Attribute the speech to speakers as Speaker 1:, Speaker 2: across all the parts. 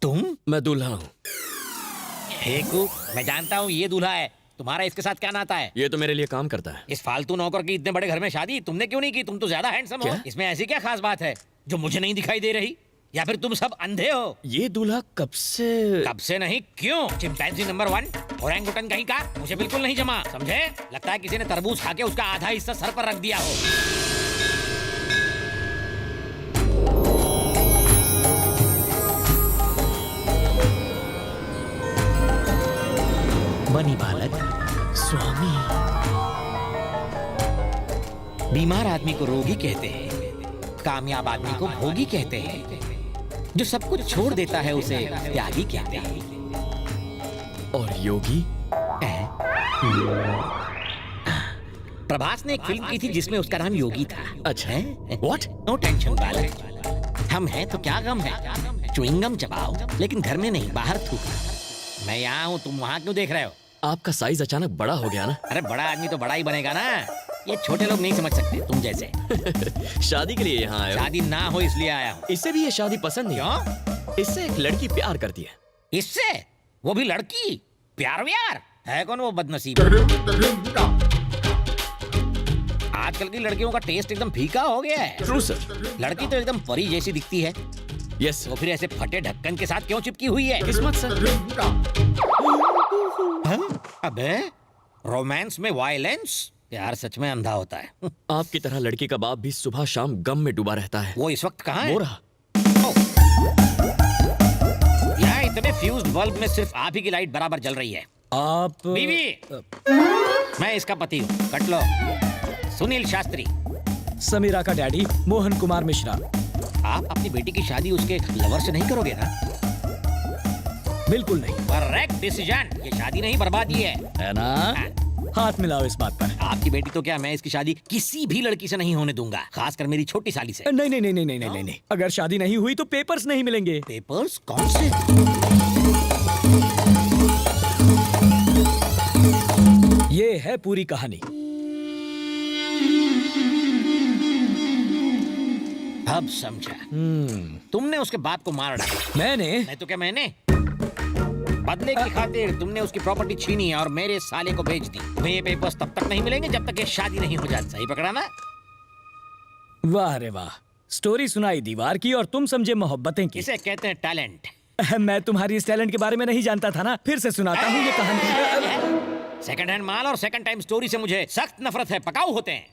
Speaker 1: तुम?
Speaker 2: मैं दूल्हा हूँ।
Speaker 1: हेकू, मैं जानता हूँ ये दूल्हा है। तुम्हारा इसके साथ क्या नाता है?
Speaker 2: ये तो मेरे लिए काम करता है।
Speaker 1: इस फालतू नौकर की इतने बड़े घर में शादी तुमने क्यों नहीं की? तुम तो ज्यादा हैंडसम हो।
Speaker 2: क्या?
Speaker 1: इसमें ऐसी क्या खास बात है जो मुझे नहीं दिखाई दे रही? या फिर तुम सब अंधे हो?
Speaker 2: ये दूल्हा कब से?
Speaker 1: कब से नहीं, क्यों? चिंपैंजी नंबर 1 ओरंगुटन कहीं का मुझे बिल्कुल नहीं जमा, समझे? लगता है किसी ने तरबूज खा के उसका आधा हिस्सा सर पर रख दिया हो। बनी बालक स्वामी। बीमार आदमी को रोगी कहते हैं, कामयाब आदमी को भोगी कहते हैं, जो सब कुछ छोड़ देता है उसे त्यागी कहते हैं।
Speaker 2: और योगी?
Speaker 1: प्रभास ने एक फिल्म की थी जिसमें उसका नाम योगी था।
Speaker 2: अच्छा। What?
Speaker 1: नो टेंशन बालक, हम हैं तो क्या गम है। च्युइंगम चबाओ, लेकिन घर में नहीं, बाहर थूकना। मैं यहाँ हूँ, तुम वहाँ क्यों देख रहे हो?
Speaker 2: आपका साइज अचानक बड़ा हो गया ना।
Speaker 1: अरे बड़ा आदमी तो बड़ा ही बनेगा ना, ये छोटे लोग नहीं समझ सकते तुम जैसे।
Speaker 2: शादी के लिए यहाँ आया हूँ।
Speaker 1: शादी ना हो इसलिए आया हूँ।
Speaker 2: इससे भी ये शादी पसंद नहीं।
Speaker 1: क्यों?
Speaker 2: इससे एक लड़की प्यार करती है।
Speaker 1: इससे? वो भी लड़की? प्यार व्यार है कौन वो बदनसीब? आजकल की लड़कियों का टेस्ट एकदम फीका हो गया है।
Speaker 2: True sir.
Speaker 1: लड़की तो एकदम परी जैसी दिखती है।
Speaker 2: यस।
Speaker 1: तो फिर ऐसे फटे ढक्कन के साथ क्यों चिपकी हुई है?
Speaker 2: किस्मत सर।
Speaker 1: अबे रोमांस में वायलेंस? प्यार सच में अंधा होता है।
Speaker 2: आपकी तरह लड़की का बाप भी सुबह शाम गम में डूबा रहता है।
Speaker 1: वो इस वक्त कहाँ है?
Speaker 2: वो रहा।
Speaker 1: यहाँ इतने फ्यूज्ड बल्ब में सिर्फ आप ही की लाइट बराबर जल रही है।
Speaker 3: आप
Speaker 1: बीवी, मैं इसका पति हूँ, कट लो। सुनील शास्त्री।
Speaker 3: समीरा का डैडी मोहन कुमार मिश्रा।
Speaker 1: आप अपनी बेटी की शादी उसके लवर से नहीं करोगे ना?
Speaker 3: बिल्कुल नहीं।
Speaker 1: Correct decision. ये शादी नहीं, बर्बादी है
Speaker 3: ना? हाथ मिलाओ इस बात पर।
Speaker 1: आपकी बेटी तो क्या, मैं इसकी शादी किसी भी लड़की से नहीं होने दूंगा, खासकर मेरी छोटी साली से।
Speaker 3: नहीं नहीं नहीं नहीं नहीं नहीं नहीं। अगर शादी नहीं हुई तो पेपर्स नहीं मिलेंगे।
Speaker 1: पेपर्स? कौन से?
Speaker 3: ये है पूरी कहानी।
Speaker 1: अब समझा। तुमने उसके बाप को मार डाला।
Speaker 3: मैंने?
Speaker 1: नहीं तो क्या मैंने? बदले की खातिर तुमने उसकी प्रॉपर्टी छीनी और मेरे साले को बेच दी। तुम्हें ये पेपर्स तब तक नहीं मिलेंगे जब तक ये शादी नहीं हो जाती। सही पकड़ा ना?
Speaker 3: वाह रे वाह, स्टोरी सुनाई दीवार की और तुम समझे मोहब्बतें की।
Speaker 1: इसे कहते हैं टैलेंट।
Speaker 3: मैं तुम्हारी इस टैलेंट के बारे में नहीं जानता था ना, फिर से सुनाता हूँ ये कहानी।
Speaker 1: सेकंड हैंड माल और सेकंड टाइम स्टोरी से मुझे सख्त नफरत है, पकाऊ होते हैं।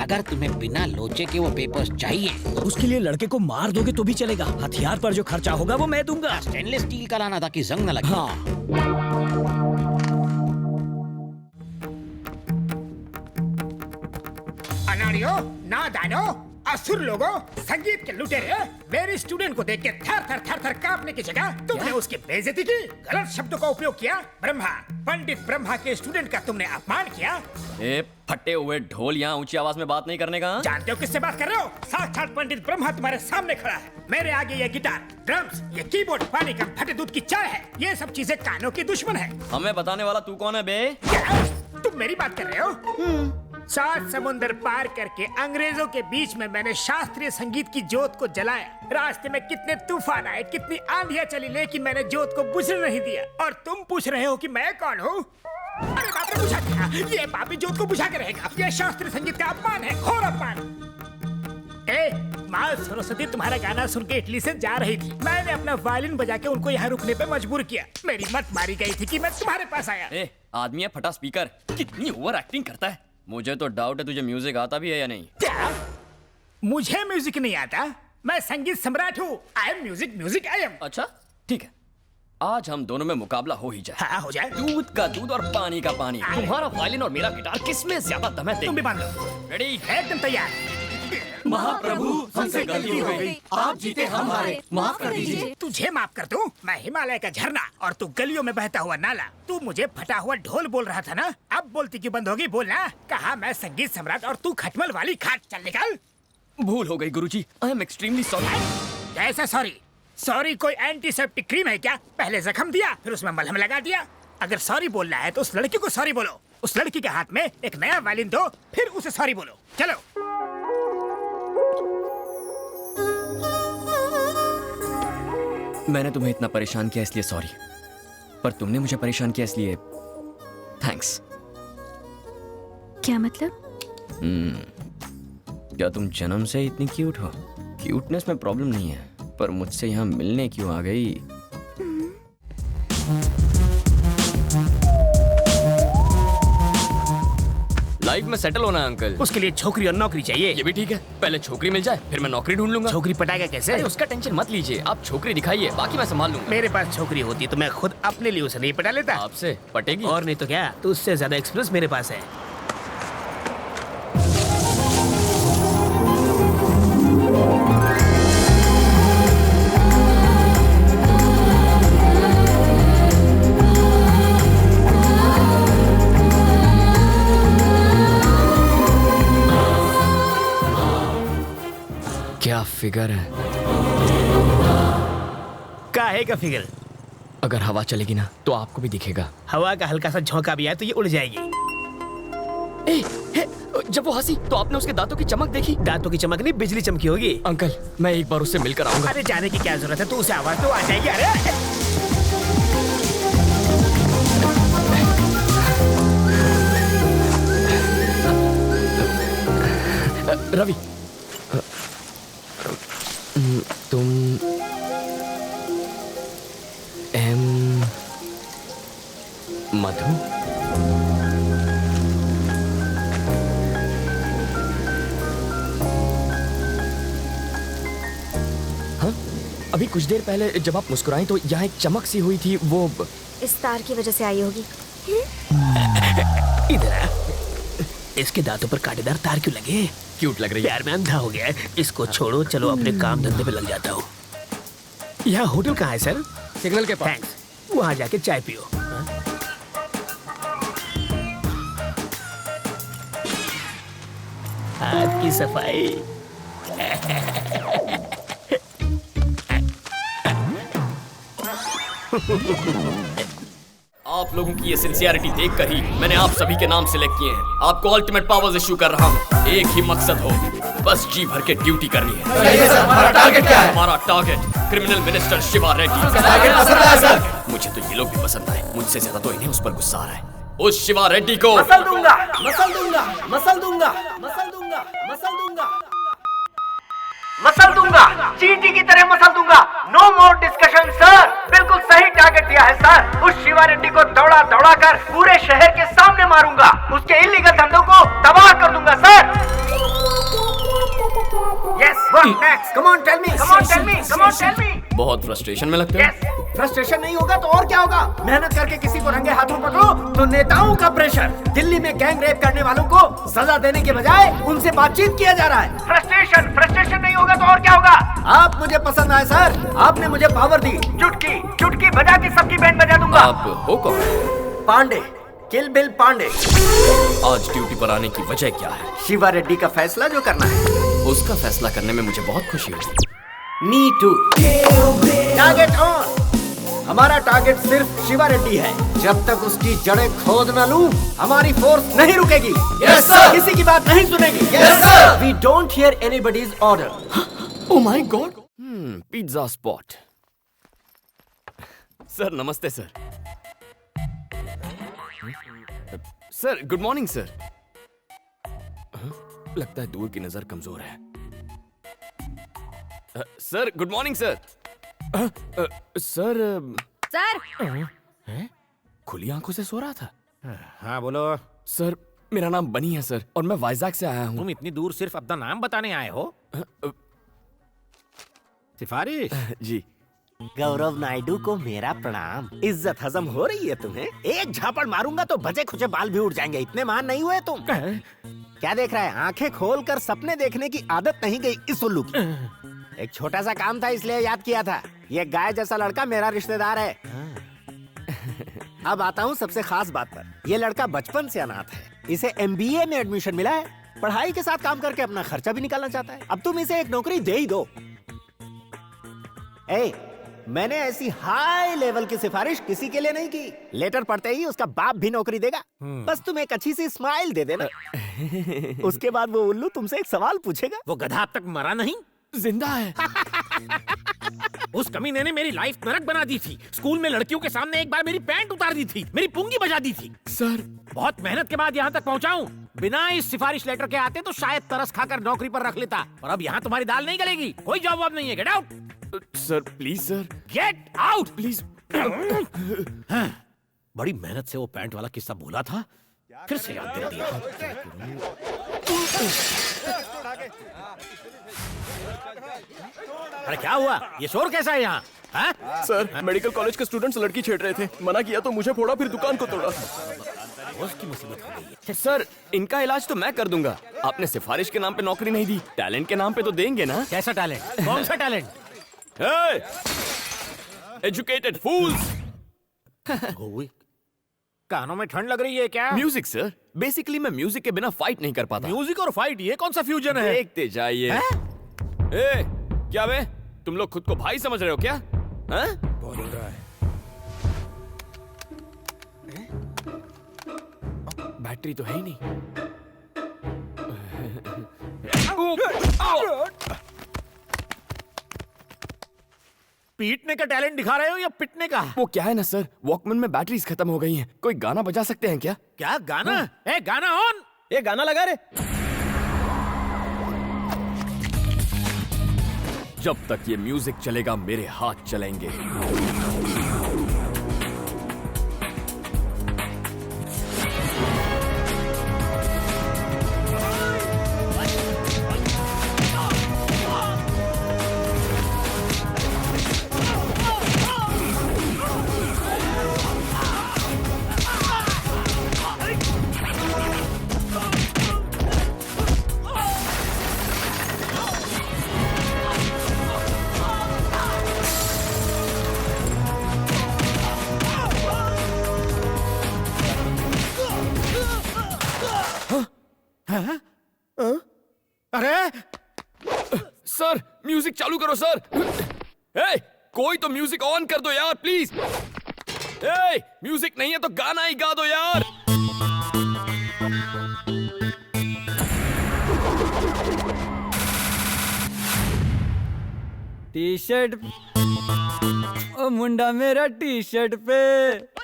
Speaker 1: अगर तुम्हें बिना लोचे के वो पेपर्स चाहिए,
Speaker 3: उसके लिए लड़के को मार दोगे तो भी चलेगा। हथियार पर जो खर्चा होगा वो मैं दूंगा।
Speaker 1: स्टेनलेस स्टील का लाना ताकि जंग न लगे।
Speaker 3: हाँ।
Speaker 4: अनाड़ियों, नादानो, असुर लोगों, संगीत के लुटेरे, मेरे स्टूडेंट को देख के थर थर कांपने की जगह तुमने उसकी बेइज्जती की, गलत शब्दों का उपयोग किया। ब्रह्मा, पंडित ब्रह्मा के स्टूडेंट का तुमने अपमान किया।
Speaker 2: ए फटे हुए ढोल, यहाँ ऊंची आवाज में बात नहीं करने का।
Speaker 4: जानते हो किससे बात कर रहे हो? साक्षात पंडित ब्रह्मा तुम्हारे सामने खड़ा है। मेरे आगे ये गिटार, ड्रम्स, ये कीबोर्ड पानी कम फटे दूध की चाय है। ये सब चीजें कानों की दुश्मन है।
Speaker 2: हमें बताने वाला तू कौन है बे?
Speaker 4: क्या? तुम मेरी बात कर रहे हो? 7 समुंदर पार करके अंग्रेजों के बीच में मैंने शास्त्रीय संगीत की जोत को जलाया। रास्ते में कितने तूफान आए, कितनी आंधियां चली, लेकिन मैंने जोत को बुझने नहीं दिया। और तुम पूछ रहे हो कि मैं कौन हूँ? अरे बाप रे, बुझा क्या? ये पापी जोत को बुझा के रहेगा। ये शास्त्रीय संगीत का अपमान है, घोर अपमान। ए, माँ सरस्वती तुम्हारा गाना सुन के इटली से जा रही थी। मैंने अपना वायलिन बजा के उनको यहाँ रुकने पे मजबूर किया। मेरी मत मारी गई थी कि मैं तुम्हारे पास आया।
Speaker 2: ए, आदमी है फटा स्पीकर, कितनी ओवर एक्टिंग करता है। मुझे तो डाउट है तुझे म्यूजिक आता भी है या नहीं।
Speaker 4: क्या? मुझे म्यूजिक नहीं आता? मैं संगीत सम्राट हूँ। I am music I am.
Speaker 2: अच्छा ठीक है, आज हम दोनों में मुकाबला हो ही जाए।
Speaker 4: हाँ, हो जाए।
Speaker 2: दूध का दूध और पानी का पानी। तुम्हारा वायलिन और मेरा गिटार, किसमें ज्यादा दम है?
Speaker 4: तुम भी बांध लो।
Speaker 2: रेडी?
Speaker 4: एकदम तैयार।
Speaker 2: महाप्रभु, हमसे गलती हो गई, आप जीते हम हारे, माफ कर दीजिए।
Speaker 4: तुझे माफ कर दूं? मैं हिमालय का झरना और तू गलियों में बहता हुआ नाला। तू मुझे फटा हुआ ढोल बोल रहा था ना? अब बोलती क्यों बंद होगी? बोलना। कहा मैं संगीत सम्राट और तू खटमल वाली खाट। चल निकल।
Speaker 2: भूल हो गई गुरुजी, आई एम एक्सट्रीमली सॉरी।
Speaker 4: कैसा सॉरी? सॉरी कोई एंटीसेप्टिक क्रीम है क्या? पहले जख्म दिया, फिर उसमें मलहम लगा दिया। अगर सॉरी बोलना है तो उस लड़की को सॉरी बोलो। उस लड़की के हाथ में एक नया वायलिन दो, फिर उसे सॉरी बोलो। चलो।
Speaker 2: मैंने तुम्हें इतना परेशान किया इसलिए सॉरी, पर तुमने मुझे परेशान किया इसलिए थैंक्स।
Speaker 5: क्या मतलब?
Speaker 2: क्या तुम जन्म से इतनी क्यूट हो? क्यूटनेस में प्रॉब्लम नहीं है, पर मुझसे यहाँ मिलने क्यों आ गई? लाइफ में सेटल होना है अंकल।
Speaker 4: उसके लिए छोकरी और नौकरी चाहिए।
Speaker 2: ये भी ठीक है, पहले छोकरी मिल जाए फिर मैं नौकरी ढूंढ लूंगा।
Speaker 4: छोकरी पटाएगा कैसे?
Speaker 2: अरे उसका टेंशन मत लीजिए, आप छोकरी दिखाइए, बाकी मैं संभाल लूंगा।
Speaker 4: मेरे पास छोकरी होती तो मैं खुद अपने लिए उसे नहीं पटा लेता।
Speaker 2: आपसे पटेगी?
Speaker 4: और नहीं तो क्या, तो उससे ज्यादा एक्सपीरियंस मेरे पास है।
Speaker 2: क्या फिगर है?
Speaker 4: काहे का फिगर?
Speaker 2: अगर हवा चलेगी ना तो आपको भी दिखेगा।
Speaker 4: हवा का हल्का सा झोंका भी आए तो ये उड़ जाएगी।
Speaker 2: जब वो हंसी तो आपने उसके दांतों की चमक देखी?
Speaker 4: दांतों की चमक नहीं, बिजली चमकी होगी।
Speaker 2: अंकल मैं एक बार उससे मिलकर आऊंगा।
Speaker 4: अरे जाने की क्या जरूरत है, तू उसे आवाज तो आ जाएगी। अरे
Speaker 2: रवि, तुम मधु? हाँ, अभी कुछ देर पहले जब आप मुस्कुराई तो यहाँ एक चमक सी हुई थी, वो
Speaker 5: इस तार की वजह से आई होगी।
Speaker 4: इधर आ। इसके दांतों पर कांटेदार तार क्यों लगे?
Speaker 2: क्यूट लग रही है।
Speaker 4: प्यार में अंधा हो गया है। इसको छोड़ो, चलो अपने काम धंधे पे लग जाता हूँ। यहाँ होटल कहाँ है सर?
Speaker 2: सिग्नल के पास।
Speaker 4: थैंक्स। वहाँ जाके चाय पियो। हाथ की सफाई।
Speaker 2: आप लोगों की ये सिंसियरिटी देखकर ही मैंने आप सभी के नाम सिलेक्ट किए हैं। आपको अल्टीमेट पावर्स इश्यू कर रहा हूँ। एक ही मकसद हो, बस जी भर के ड्यूटी करनी है। हमारा टारगेट क्या है? हमारा target criminal minister Shiva Reddy. मुझे तो ये लोग भी पसंद आए, मुझसे ज्यादा तो इन्हें उस पर गुस्सा आ रहा है। उस शिवा रेड्डी को
Speaker 4: मसल दूंगा, मसल दूंगा, मसल दूंगा, मसल दूंगा, मसल दूंगा, मसल दूंगा, चींटी की तरह मसल दूंगा। No more discussion sir. बिल्कुल सही टारगेट दिया है सर। उस शिवा रेड्डी को दौड़ा दौड़ा कर पूरे शहर के सामने मारूंगा। उसके इलीगल धंधों को तबाह कर दूंगा sir. Yes, what next? Come on, tell me. Come on, tell me. Come on, tell me.
Speaker 2: बहुत फ्रस्ट्रेशन में लगते हैं।
Speaker 4: Yes. फ्रस्ट्रेशन नहीं होगा तो और क्या होगा? मेहनत करके किसी को रंगे हाथों पकड़ो तो नेताओं का प्रेशर। दिल्ली में गैंग रेप करने वालों को सजा देने के बजाय उनसे बातचीत किया जा रहा है। फ्रस्ट्रेशन नहीं होगा तो और क्या होगा? आप मुझे पसंद आए सर। आपने मुझे पावर दी। चुटकी चुटकी बजा के सबकी बैंड बजा दूंगा।
Speaker 2: आप हो कौन?
Speaker 4: पांडे, किल बिल पांडे।
Speaker 2: आज ड्यूटी पर आने की वजह क्या है?
Speaker 4: शिवा रेड्डी का फैसला जो करना है।
Speaker 2: उसका फैसला करने में मुझे बहुत खुशी हुई।
Speaker 4: Me too. Target on. हमारा टारगेट सिर्फ शिवा रेड्डी है। जब तक उसकी जड़ें खोद न लूं, हमारी फोर्स नहीं रुकेगी।
Speaker 2: Yes, sir.
Speaker 4: किसी की बात नहीं सुनेगी।
Speaker 2: Yes, sir.
Speaker 4: We don't hear anybody's order.
Speaker 2: Oh my God. Pizza spot. Sir नमस्ते sir. Sir good morning sir. लगता है दूर की नजर कमजोर है। Sir good morning sir. Sir
Speaker 5: sir,
Speaker 2: खुली आंखों से सो रहा था।
Speaker 6: हाँ बोलो।
Speaker 2: सर मेरा नाम बनी है सर, और मैं वाइजैक से आया हूँ।
Speaker 6: तुम इतनी दूर सिर्फ अपना नाम बताने आए हो? सिफारिश?
Speaker 2: जी।
Speaker 6: गौरव नायडू को मेरा प्रणाम। इज्जत हजम हो रही है तुम्हें? एक झापड़ मारूंगा तो बचे खुचे बाल भी उड़ जाएंगे। इतने मान नहीं हुए तुम? क्या देख रहा है? आंखें खोलकर सपने देखने की आदत नहीं गई इस उल्लू की। एक छोटा सा काम था इसलिए याद किया था। ये गाय जैसा लड़का मेरा रिश्तेदार है। अब आता हूँ सबसे खास बात पर। ये लड़का बचपन से अनाथ है। इसे MBA में एडमिशन मिला है। पढ़ाई के साथ काम करके अपना खर्चा भी निकालना चाहता है। अब तुम इसे एक नौकरी दे ही दो। मैंने ऐसी हाई लेवल की सिफारिश किसी के लिए नहीं की। लेटर पढ़ते ही उसका बाप भी नौकरी देगा। बस तुम एक अच्छी सी स्माइल दे देना। उसके बाद वो उल्लू तुमसे एक सवाल पूछेगा। वो गधा अब तक मरा नहीं?
Speaker 2: जिंदा है।
Speaker 7: उस कमीने ने मेरी लाइफ नरक बना दी थी। स्कूल में लड़कियों के सामने एक बार मेरी पैंट उतार दी थी, मेरी पुंगी बजा दी थी।
Speaker 2: सर
Speaker 7: बहुत मेहनत के बाद यहाँ तक पहुँचा हूँ। बिना इस सिफारिश लेटर के आते तो शायद तरस खाकर नौकरी पर रख लेता, और अब यहाँ तुम्हारी दाल नहीं गलेगी। कोई जॉब वॉब नहीं है। Get out
Speaker 2: sir, please sir,
Speaker 7: get out
Speaker 2: please.
Speaker 7: बड़ी मेहनत से वो पैंट वाला किस्सा भूला था, फिर से याद दिला दिया। अरे क्या हुआ? ये शोर कैसा है यहाँ?
Speaker 2: सर, मेडिकल कॉलेज के स्टूडेंट्स लड़की छेड़ रहे थे, मना किया तो मुझे फोड़ा, फिर दुकान को तोड़ा।
Speaker 7: उसकी मुसीबत हो गई है।
Speaker 2: सर, इनका इलाज तो मैं कर दूंगा। आपने सिफारिश के नाम पे नौकरी नहीं दी, टैलेंट के नाम पे तो देंगे ना?
Speaker 7: कैसा टैलेंट? कौन सा टैलेंट?
Speaker 2: एजुकेटेड फूल्स।
Speaker 7: कानों में ठंड लग रही है क्या?
Speaker 2: म्यूजिक सर, बेसिकली मैं म्यूजिक के बिना फाइट नहीं कर पाता।
Speaker 7: म्यूजिक और फाइट, ये कौन सा फ्यूजन है?
Speaker 2: देखते जाइए। ए, क्या बे? तुम लोग खुद को भाई समझ रहे हो क्या?
Speaker 7: बोल रहा है।
Speaker 2: बैटरी तो है ही नहीं।
Speaker 7: पीटने का टैलेंट दिखा रहे हो या पिटने का?
Speaker 2: वो क्या है ना सर, वॉकमैन में बैटरीज खत्म हो गई हैं। कोई गाना बजा सकते हैं क्या?
Speaker 7: क्या गाना? ए, गाना ऑन।
Speaker 2: ये गाना लगा रे। जब तक ये म्यूजिक चलेगा मेरे हाथ चलेंगे।
Speaker 7: अरे
Speaker 2: सर, म्यूजिक चालू करो सर। ए, कोई तो म्यूजिक ऑन कर दो यार प्लीज। ए, म्यूजिक नहीं है तो गाना ही गा दो यार।
Speaker 3: टी शर्ट, ओ मुंडा मेरा टी शर्ट पे।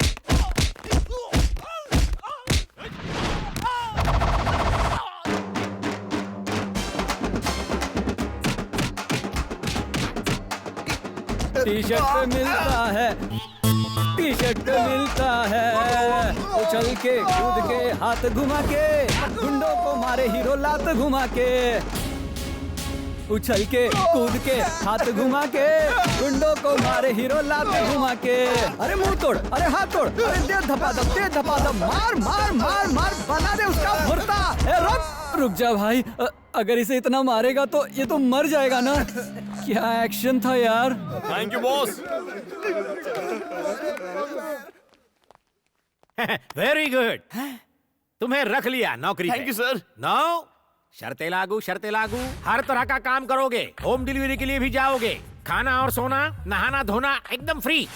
Speaker 3: टी शर्ट पे मिलता है, टी शर्ट पे मिलता है। उछल के कूद के हाथ घुमा के, गुंडों को मारे हीरो लात घुमा के। उछल के कूद के हाथ घुमा के, गुंडों को मारे हीरो लात घुमा के। अरे मुंह तोड़, अरे हाथ तोड़, अरे दे धपाधप, दे धपाधप, मार मार मार मार, बना दे उसका भुर्ता। रुक जा भाई, अगर इसे इतना मारेगा तो ये तो मर जाएगा ना। क्या एक्शन था यार।
Speaker 2: Thank you boss.
Speaker 7: Very good, तुम्हें रख लिया नौकरी पे।
Speaker 2: Thank you sir.
Speaker 7: नो, शर्तें लागू, शर्तें लागू। हर तरह का काम करोगे, होम डिलीवरी के लिए भी जाओगे, खाना और सोना, नहाना धोना एकदम फ्री।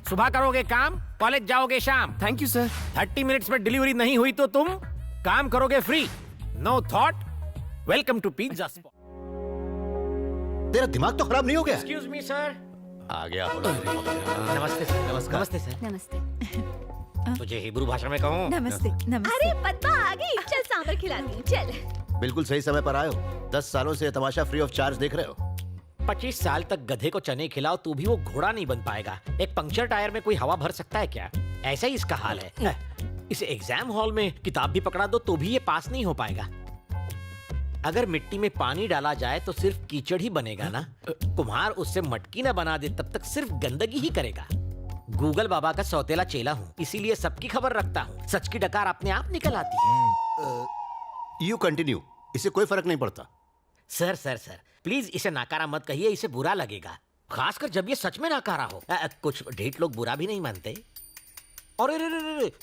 Speaker 7: सुबह करोगे काम, कॉलेज जाओगे शाम।
Speaker 2: Thank you sir.
Speaker 7: 30 मिनट्स में डिलीवरी नहीं हुई तो तुम काम करोगे free. No thought. Welcome to pizza spot.
Speaker 8: तेरा दिमाग तो खराब नहीं हो गया?
Speaker 7: Excuse me sir.
Speaker 8: आ गया।
Speaker 7: नमस्ते सर। नमस्कार। नमस्ते सर।
Speaker 5: नमस्ते।
Speaker 7: तुझे हिब्रू भाषा में कहूँ?
Speaker 5: नमस्ते। नमस्ते।
Speaker 9: अरे पद्मा आ गई, चल सांभर खिलाती हूँ, चल।
Speaker 8: बिल्कुल सही समय पर आए हो। 10 सालों से तमाशा फ्री ऑफ चार्ज देख रहे हो।
Speaker 4: 25 साल तक गधे को चने खिलाओ तो भी वो घोड़ा नहीं बन पाएगा। एक पंक्चर टायर में कोई हवा भर सकता है क्या? ऐसा ही इसका हाल है। इसे एग्जाम हॉल में किताब भी पकड़ा दो तो भी ये पास नहीं हो पाएगा। अगर मिट्टी में पानी डाला जाए तो सिर्फ कीचड़ ही बनेगा ना। कुम्हार उससे मटकी ना बना दे तब तक सिर्फ गंदगी ही करेगा। गूगल बाबा का सौतेला चेला हूँ, इसीलिए सबकी खबर रखता हूँ। सच की डकार अपने आप निकल आती है।
Speaker 8: यू कंटिन्यू, इससे कोई फर्क नहीं पड़ता।
Speaker 4: सर सर सर प्लीज इसे नाकारा मत कहिए, इसे बुरा लगेगा, खासकर जब ये सच में नाकारा हो। कुछ ढीठ लोग बुरा भी नहीं मानते। और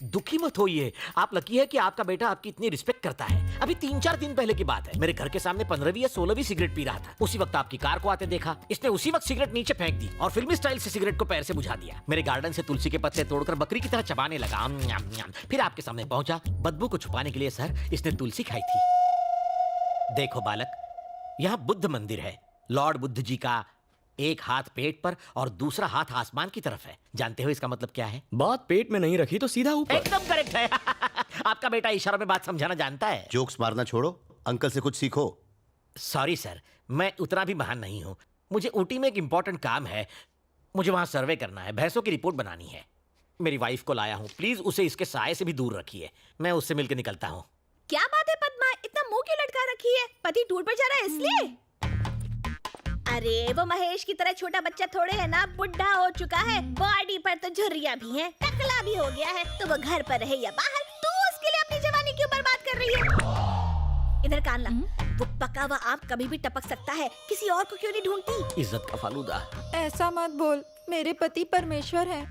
Speaker 4: दुखी मत होइए, आप लकी है कि आपका बेटा आपकी इतनी रिस्पेक्ट करता है। अभी 3-4 दिन पहले की बात है, मेरे घर के सामने 15वीं या 16वीं सिगरेट पी रहा था। उसी वक्त आपकी कार को आते देखा, इसने उसी वक्त सिगरेट नीचे फेंक दी और फिल्मी स्टाइल से सिगरेट को पैर से बुझा दिया। मेरे गार्डन से तुलसी के पत्ते तोड़कर बकरी की तरह चबाने लगा। फिर आपके सामने पहुंचा। बदबू को छुपाने के लिए सर इसने तुलसी खाई थी। देखो बालक, यहाँ बुद्ध मंदिर है, लॉर्ड बुद्ध जी का,
Speaker 1: एक हाथ पेट पर और दूसरा हाथ आसमान की तरफ है। जानते हो इसका मतलब क्या है?
Speaker 2: बात पेट में नहीं रखी तो सीधा ऊपर।
Speaker 1: एकदम करेक्ट है। आपका बेटा इशारों में बात समझाना जानता है।
Speaker 8: जोक्स मारना छोड़ो, अंकल से कुछ सीखो।
Speaker 1: सॉरी सर, मैं उतना भी महान नहीं हूँ। मुझे ऊटी में एक इम्पोर्टेंट काम है। मुझे वहाँ सर्वे करना है, भैंसों की रिपोर्ट बनानी है। मेरी वाइफ को लाया हूँ, प्लीज उसे इसके साए से भी दूर रखिए। मैं उससे मिलकर निकलता हूँ।
Speaker 9: क्या बात है पद्मा, इतना मुंह क्यों लटका रखी है? पति टूर पर जा रहा है इसलिए? अरे वो महेश की तरह छोटा बच्चा थोड़े है ना, बुढ़ा हो चुका है, बॉडी पर तो झुर्रियां भी हैं, टकला भी हो गया है। तो वो घर पर रहे या बाहर, तू उसके लिए अपनी जवानी क्यों बर्बाद कर रही है? इधर कान ला, वो पका हुआ आम कभी भी टपक सकता है, किसी और को क्यों नहीं ढूंढती?
Speaker 1: इज्जत का फालूदा।
Speaker 5: ऐसा मत बोल, मेरे पति परमेश्वर हैं।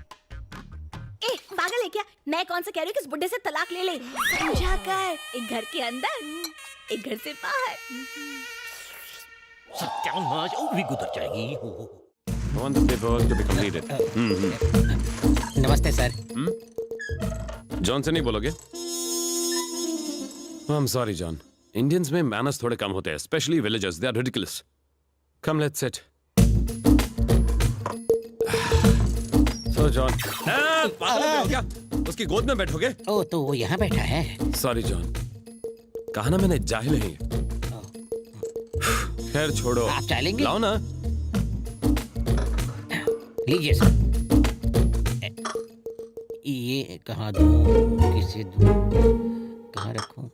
Speaker 9: ए पागल है क्या? मैं कौन सा कह रही हूँ कि इस बुड्ढे से तलाक ले ले। समझा कर, एक घर के अंदर एक घर से बाहर।
Speaker 1: सत्यानाश, वो भी गुजर जाएगी।
Speaker 10: Want the paperwork to be completed.
Speaker 1: नमस्ते सर।
Speaker 10: जॉन से नहीं बोलोगे? I'm sorry, John. Indians में manners थोड़े कम होते हैं, especially villagers. They are ridiculous. Come, let's sit. So, John. पागल हो क्या? उसकी गोद में बैठोगे?
Speaker 1: ओ, तो वो यहाँ बैठा है।
Speaker 10: Sorry, John. कहा ना मैंने जाहिल है। खैर छोड़ो।
Speaker 1: आप चाय लेंगे?
Speaker 10: लाओ ना।
Speaker 1: लीजिए सर। ये कहाँ दूँ, किसे दूँ, कहाँ रखूँ?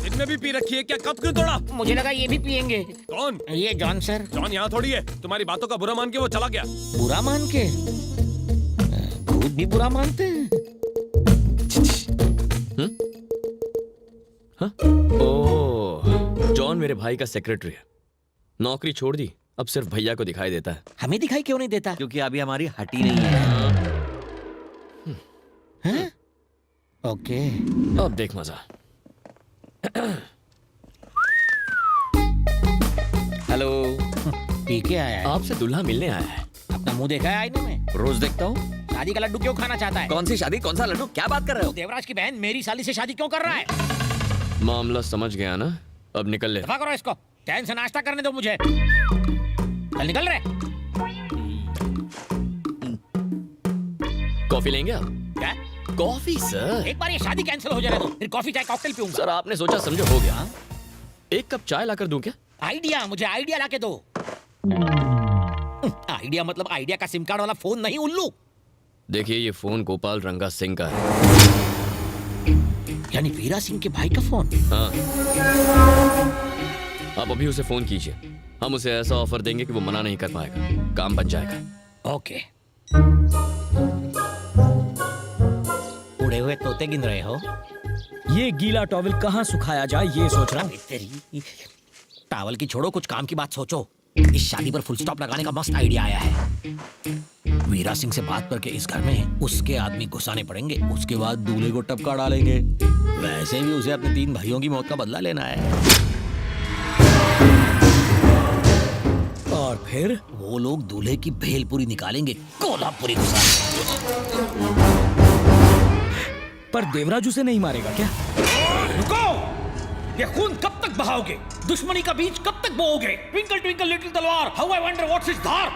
Speaker 10: इनमें भी पी रखी है क्या? कब क्यों तोड़ा?
Speaker 1: मुझे लगा ये भी पियेंगे।
Speaker 10: कौन?
Speaker 1: ये जॉन सर।
Speaker 10: जॉन यहाँ थोड़ी है। तुम्हारी बातों का बुरा मान के वो चला गया।
Speaker 1: बुरा मान के? भूत भी बुरा मानते हैं।
Speaker 2: ओह, जॉन मेरे भाई का सेक्रेटरी है। नौकरी छोड़ दी, अब सिर्फ भैया को दिखाई देता है।
Speaker 1: हमें दिखाई क्यों नहीं देता?
Speaker 6: क्योंकि अभी हमारी हटी नहीं है।
Speaker 1: हैं? ओके।
Speaker 2: अब देख मजा। हेलो।
Speaker 1: पी के आया है?
Speaker 2: आपसे दूल्हा मिलने आया है।
Speaker 1: अपना मुंह देखा है आईने में?
Speaker 2: रोज देखता हूँ।
Speaker 1: शादी का लड्डू क्यों खाना चाहता है?
Speaker 2: कौन सी शादी, कौन सा लड्डू, क्या बात कर रहे हो?
Speaker 1: देवराज की बहन मेरी साली से शादी क्यों कर रहा है?
Speaker 2: मामला समझ गया ना, अब निकल ले।
Speaker 1: दफा करो इसको, चैन से नाश्ता करने दो मुझे। चल निकल रहे।
Speaker 2: कॉफी लेंगे आप?
Speaker 1: क्या?
Speaker 2: Coffee sir.
Speaker 1: एक बार ये शादी कैंसिल हो जाए तो फिर कॉफी चाय कॉकटेल पीऊंगा।
Speaker 2: सर आपने सोचा समझो हो गया। एक कप चाय लाकर दूं क्या?
Speaker 1: आइडिया, मुझे आइडिया लाके दो। आइडिया मतलब आइडिया का सिम कार्ड वाला फोन नहीं, उल्लू।
Speaker 2: देखिए ये फोन गोपाल रंगा सिंह का है।
Speaker 1: यानी वीरा सिंह के भाई का फोन?
Speaker 2: हाँ। आप अभी उसे फोन कीजिए, हम उसे ऐसा ऑफर देंगे कि वो मना नहीं कर पाएगा, काम बन जाएगा।
Speaker 1: ओके। उड़े हुए तोते गिन रहे हो?
Speaker 3: ये गीला टॉवल कहाँ सुखाया जाए ये सोच रहा हूँ।
Speaker 1: तेरी टावल की छोड़ो, कुछ काम की बात सोचो। इस शादी पर फुल स्टॉप लगाने का मस्त आइडिया आया है। वीरा सिंह से बात करके इस घर में उसके आदमी घुसाने पड़ेंगे, उसके बाद दूल्हे को टपका डालेंगे। वैसे भी उसे अपने 3 भाइयों की मौत का बदला लेना है।
Speaker 3: और फिर
Speaker 1: वो लोग दूल्हे की भेलपुरी निकालेंगे, कोल्हापुरी घुसा।
Speaker 3: पर देवराज उसे नहीं मारेगा क्या?
Speaker 1: रुको! ये खून कब तक बहाओगे? दुश्मनी का बीज कब तक बोओगे? ट्विंकल ट्विंकल लिटिल तलवार, how I wonder what's its धार।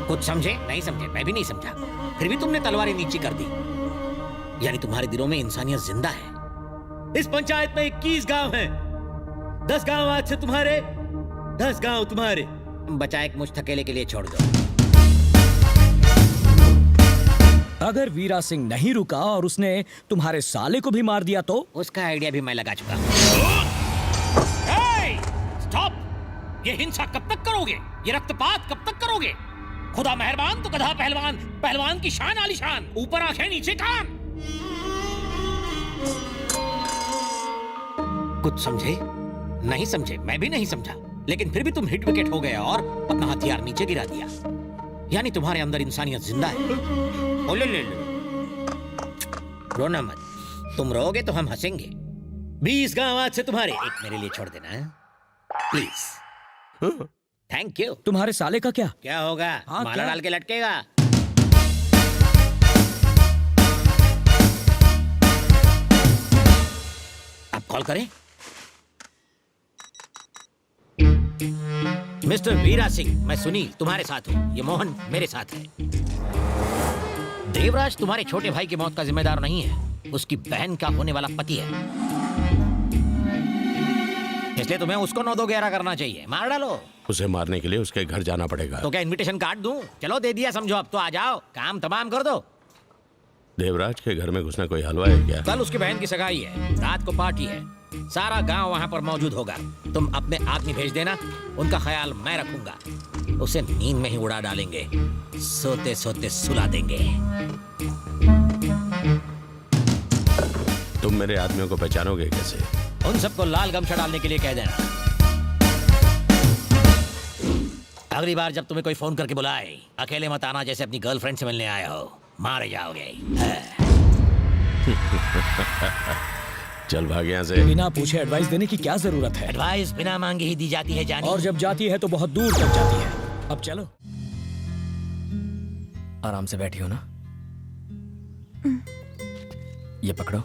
Speaker 1: कुछ समझे? नहीं समझे? मैं भी नहीं समझा। फिर भी तुमने तलवारें नीची कर दी। यानी तुम्हारे दिलों में इंसानियत जिंदा है। इस पंचायत में 21 गांव हैं। 10 गांव आज से तुम्हारे, 10 गांव तुम्हारे। बचा एक मुझ थकेले के लिए छोड़ दो।
Speaker 3: अगर वीरा सिंह नहीं रुका और उसने तुम्हारे साले को भी मार दिया तो?
Speaker 1: उसका आइडिया भी मैं लगा चुका हूँ। स्टॉप! ये हिंसा कब तक करोगे? ये रक्तपात कब तक करोगे? खुदा मेहरबान तो गधा पहलवान, पहलवान की शान आलीशान, ऊपर आंखें नीचे कान। कुछ समझे? नहीं समझे? मैं भी नहीं समझा। लेकिन फिर भी तुम हिट विकेट हो गए और अपना हथियार नीचे गिरा दिया। यानी तुम्हारे अंदर इंसानियत जिंदा है। ओ ले ले ले। रोना मत, तुम रोगे तो हम हंसेंगे। 20 गांव आज से तुम्हारे। एक मेरे लिए छोड़ देना प्लीज। Thank you.
Speaker 3: तुम्हारे साले का क्या?
Speaker 1: क्या होगा?
Speaker 3: हाँ,
Speaker 1: माला
Speaker 3: क्या?
Speaker 1: डाल के लटकेगा। अब कॉल करें? मिस्टर वीरा सिंह, मैं सुनील तुम्हारे साथ हूँ, ये मोहन मेरे साथ है। देवराज तुम्हारे छोटे भाई की मौत का जिम्मेदार नहीं है, उसकी बहन का होने वाला पति है, इसलिए तुम्हें उसको 9-2-11 करना चाहिए। मार डालो
Speaker 10: उसे। मारने के लिए उसके घर जाना पड़ेगा।
Speaker 1: तो क्या इनविटेशन कार्ड दूं? चलो दे दिया, समझो अब तो आ जाओ, काम तमाम कर दो।
Speaker 10: देवराज के घर में घुसना कोई हलवा है क्या?
Speaker 1: कल उसकी बहन की सगाई है, रात को पार्टी है, सारा गांव वहां पर मौजूद होगा। तुम अपने आदमी भेज देना, उनका ख्याल मैं रखूंगा। उसे नींद में ही उड़ा डालेंगे, सोते सोते सुला देंगे।
Speaker 10: तुम मेरे आदमियों को पहचानोगे कैसे?
Speaker 1: उन सबको लाल गमछा डालने के लिए कह देना। अगली बार जब तुम्हें कोई फोन करके बुलाए, अकेले मत आना जैसे अपनी गर्लफ्रेंड से मिलने आए हो, मारे जाओगे।
Speaker 10: चल भाग यहाँ से।
Speaker 3: बिना पूछे एडवाइस देने की क्या जरूरत है?
Speaker 1: एडवाइस बिना मांगे ही दी जाती है जानी।
Speaker 3: और जब जाती है तो बहुत दूर तक जाती है। अब चलो। आराम से बैठी हो ना? ये पकड़ो।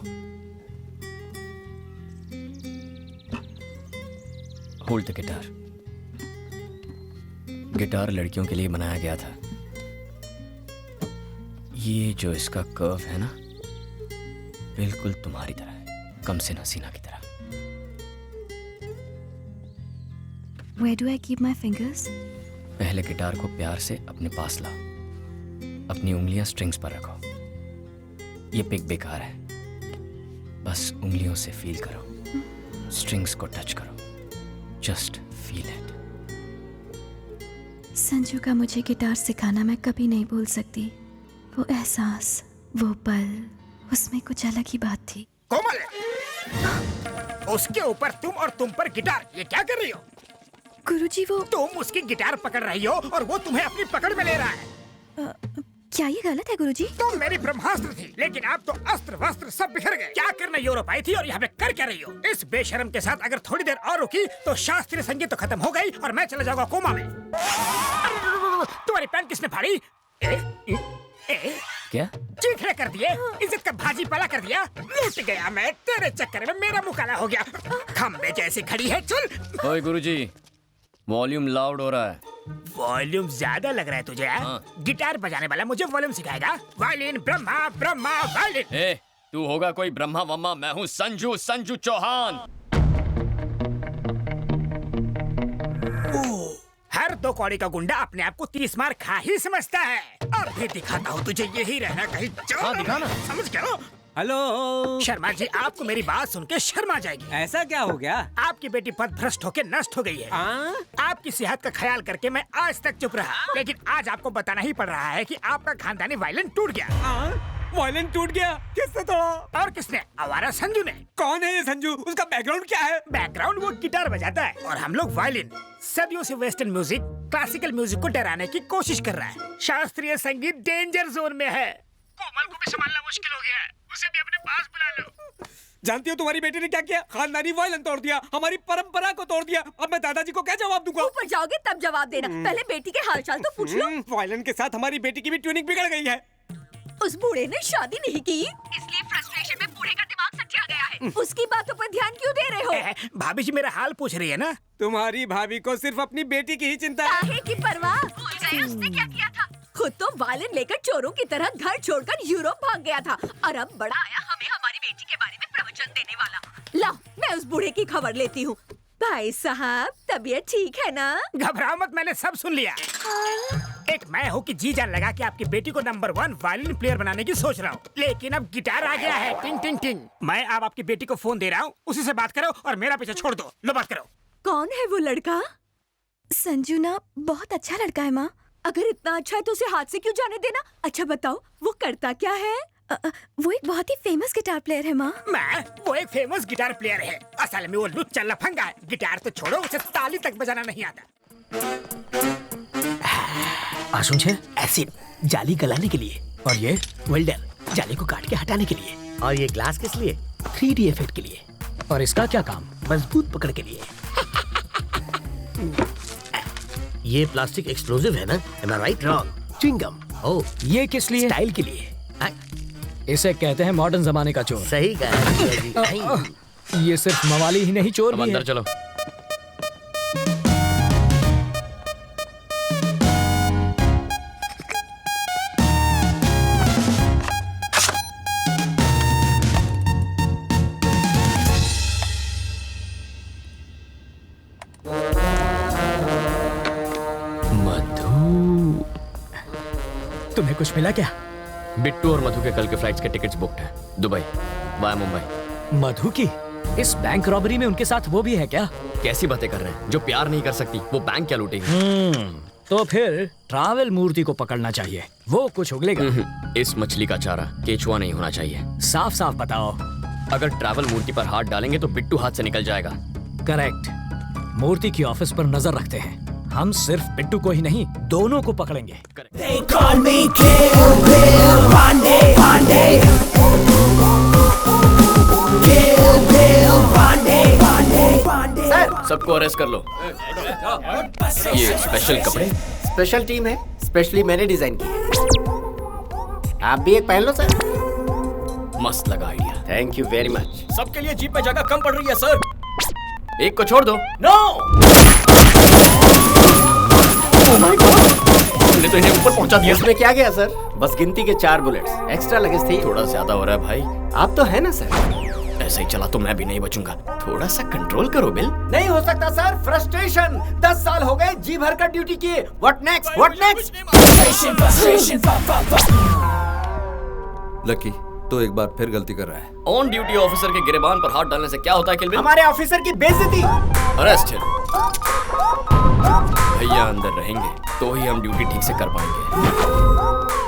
Speaker 3: Hold the guitar. गिटार लड़कियों के लिए बनाया गया था। ये जो इसका कर्व है ना, बिल्कुल तुम्हारी तरह है, कम से हसीना की तरह।
Speaker 5: Where do I keep my fingers?
Speaker 3: पहले गिटार को प्यार से अपने पास लाओ, अपनी उंगलियां स्ट्रिंग्स पर रखो। ये पिक बेकार है, बस उंगलियों से फील करो, स्ट्रिंग्स को टच करो, जस्ट फील इट।
Speaker 5: संजू का मुझे गिटार सिखाना मैं कभी नहीं भूल सकती। वो एहसास, वो पल, उसमें कुछ अलग ही बात थी।
Speaker 4: कोमल, उसके ऊपर तुम और तुम पर गिटार, ये क्या कर रही हो?
Speaker 5: गुरुजी वो
Speaker 4: तुम उसकी गिटार पकड़ रही हो और वो तुम्हें अपनी पकड़ में ले रहा है।
Speaker 5: क्या ये गलत है गुरुजी?
Speaker 4: तुम मेरी ब्रह्मास्त्र थी, लेकिन अब तो अस्त्र वस्त्र सब बिखर गए। क्या करने यूरोप आई थी और यहाँ पे कर क्या रही हो? इस बेशर्म के साथ अगर थोड़ी देर और रुकी तो शास्त्रीय संगीत तो खत्म हो गई और मैं चला जाऊंगा कोमा में। तुम्हारी पैंट किसने फाड़ी?
Speaker 3: क्या
Speaker 4: चीखने कर दिए, इज्जत का भाजी पाला कर दिया। लूट गया मैं तेरे चक्कर में, मेरा मुंह काला हो गया। खंबे जैसी खड़ी है, चल।
Speaker 2: ओए गुरुजी, वॉल्यूम लाउड हो रहा है।
Speaker 4: वॉल्यूम ज्यादा लग रहा है तुझे? गिटार बजाने वाला मुझे वॉल्यूम सिखाएगा? Violin Brahma, Brahma violin.
Speaker 2: ए, तू होगा कोई ब्रह्मा वम्मा, मैं हूँ संजू चौहान।
Speaker 4: हर 2 कौड़ी का गुंडा अपने आप को 30 मार खा ही समझता है। अब भी दिखाता हूँ तुझे, यही रहना कहीं चोर। दिखाना, समझ गया?
Speaker 3: हेलो
Speaker 4: शर्मा जी, आपको मेरी बात सुन के शर्मा जाएगी।
Speaker 3: ऐसा क्या हो गया?
Speaker 4: आपकी बेटी पथभ्रष्ट होकर नष्ट हो गई है। आपकी सेहत का ख्याल करके मैं आज तक चुप रहा, लेकिन आज आपको बताना ही पड़ रहा है कि आपका खानदानी वायलिन टूट गया।
Speaker 3: वायलिन टूट गया? किसने तोड़ा?
Speaker 4: और किसने? आवारा संजू ने।
Speaker 3: कौन है ये संजू? उसका बैकग्राउंड क्या है?
Speaker 4: बैकग्राउंड, वो गिटार बजाता है और हम लोग वायलिन। सदियों से वेस्टर्न म्यूजिक क्लासिकल म्यूजिक को डराने की कोशिश कर रहा है। शास्त्रीय संगीत डेंजर जोन में है। कोमल को भी संभालना मुश्किल हो गया है, उसे भी अपने पास बुला लो।
Speaker 3: जानती हो तुम्हारी बेटी ने क्या किया? खानदानी वायलिन तोड़ दिया, हमारी परंपरा को तोड़ दिया। अब मैं दादाजी को क्या जवाब दूंगा?
Speaker 9: ऊपर जाओगे तब जवाब देना, पहले बेटी के हालचाल तो पूछ लो।
Speaker 3: वायलिन के साथ हमारी बेटी की भी ट्यूनिंग बिगड़ गई है।
Speaker 9: उस बूढ़े ने शादी नहीं की, इसलिए फ्रस्ट्रेशन में बूढ़े का दिमाग सटिया गया है। उसकी बातों पर ध्यान क्यों दे रहे हो?
Speaker 4: भाभी जी मेरा हाल पूछ रही है ना?
Speaker 3: तुम्हारी भाभी को सिर्फ अपनी बेटी की ही चिंता है।
Speaker 9: काहे की परवाह? भूल गए उसने क्या किया था? खुद तो वायलिन लेकर चोरों की तरह घर छोड़कर यूरोप भाग गया था, और अब बड़ा आया हमें हमारी बेटी के बारे में प्रवचन देने वाला। ला, मैं उस बूढ़े की खबर लेती हूँ। भाई साहब, तबीयत ठीक है ना?
Speaker 4: घबराओ मत, मैंने सब सुन लिया। एक मैं हूँ कि जी जान लगा कि आपकी बेटी को नंबर 1 वायलिन प्लेयर बनाने की सोच रहा हूँ, लेकिन अब गिटार आ गया है। टिंग टिंग टिंग। मैं अब आपकी बेटी को फोन दे रहा हूँ, उसी से बात करो और मेरा पीछे छोड़ दो। लो बात करो।
Speaker 9: कौन है वो लड़का?
Speaker 5: संजू ना बहुत अच्छा लड़का है माँ।
Speaker 9: अगर इतना अच्छा है तो उसे हाथ से क्यों जाने देना? अच्छा बताओ, वो करता क्या है?
Speaker 5: वो एक बहुत ही फेमस गिटार प्लेयर है माँ।
Speaker 4: वो एक फेमस गिटार प्लेयर है। असल में वो लुच्चा लफंगा है। गिटार तो छोड़ो, उसे ताली तक बजाना नहीं आता। आशुन है एसिड जाली गलाने के लिए, और ये वेल्डर जाली को काट के हटाने के लिए, और ये ग्लास किस लिए? 3D इफेक्ट के लिए, और इसका क्या काम? मजबूत पकड़ के लिए। ये प्लास्टिक एक्सप्लोसिव है ना? Am I right? Wrong? Chewing gum. Oh, ये किस लिए? स्टाइल के लिए।
Speaker 3: इसे कहते हैं मॉडर्न जमाने का चोर।
Speaker 4: सही कहा।
Speaker 3: ये सिर्फ मवाली ही नहीं, चोर भी है।
Speaker 2: अंदर चलो।
Speaker 3: तुम्हें कुछ मिला क्या?
Speaker 2: बिट्टू और मधु के कल के फ्लाइट्स के टिकट्स बुक्ड हैं, दुबई वाया मुंबई।
Speaker 3: मधु की इस बैंक रॉबरी में उनके साथ वो भी है क्या?
Speaker 2: कैसी बातें कर रहे हैं? जो प्यार नहीं कर सकती वो बैंक क्या लूटेगी?
Speaker 3: तो फिर ट्रैवल मूर्ति को पकड़ना चाहिए, वो कुछ उगलेगा।
Speaker 2: इस मछली का चारा केचुआ नहीं होना चाहिए।
Speaker 3: साफ साफ बताओ।
Speaker 2: अगर ट्रैवल मूर्ति पर हाथ डालेंगे तो बिट्टू हाथ से निकल जाएगा।
Speaker 3: करेक्ट। मूर्ति की ऑफिस पर नजर रखते हैं। हम सिर्फ बिट्टू को ही नहीं, दोनों को पकड़ेंगे।
Speaker 2: सबको अरेस्ट कर लो। ये स्पेशल कपड़े
Speaker 6: स्पेशल टीम है, स्पेशली मैंने डिजाइन की है। आप भी एक पहन लो सर।
Speaker 2: मस्त लगा idea.
Speaker 6: Thank you very much.
Speaker 2: सबके लिए जीप में जगह कम पड़ रही है सर। एक को छोड़ दो।
Speaker 6: नो।
Speaker 2: तुमने तो इन्हें ऊपर पहुंचा दिया।
Speaker 6: इसमें क्या गया सर? बस गिनती के 4 बुलेट्स, एक्स्ट्रा लगेज थी।
Speaker 2: थोड़ा ज्यादा हो रहा है भाई।
Speaker 6: आप तो है ना सर?
Speaker 2: ऐसे ही चला तो मैं भी नहीं बचूंगा। थोड़ा सा कंट्रोल करो बिल।
Speaker 6: नहीं हो सकता सर, फ्रस्ट्रेशन। 10 साल हो गए जी भर का ड्यूटी किए। What next, what next?
Speaker 11: Lucky तो एक बार फिर गलती कर रहा है।
Speaker 2: ऑन ड्यूटी ऑफिसर के गिरेबान पर हाथ डालने से क्या होता है किल बिल?
Speaker 6: हमारे ऑफिसर की बेइज्जती।
Speaker 2: अरेस्ट है। भैया अंदर रहेंगे तो ही हम ड्यूटी ठीक से कर पाएंगे।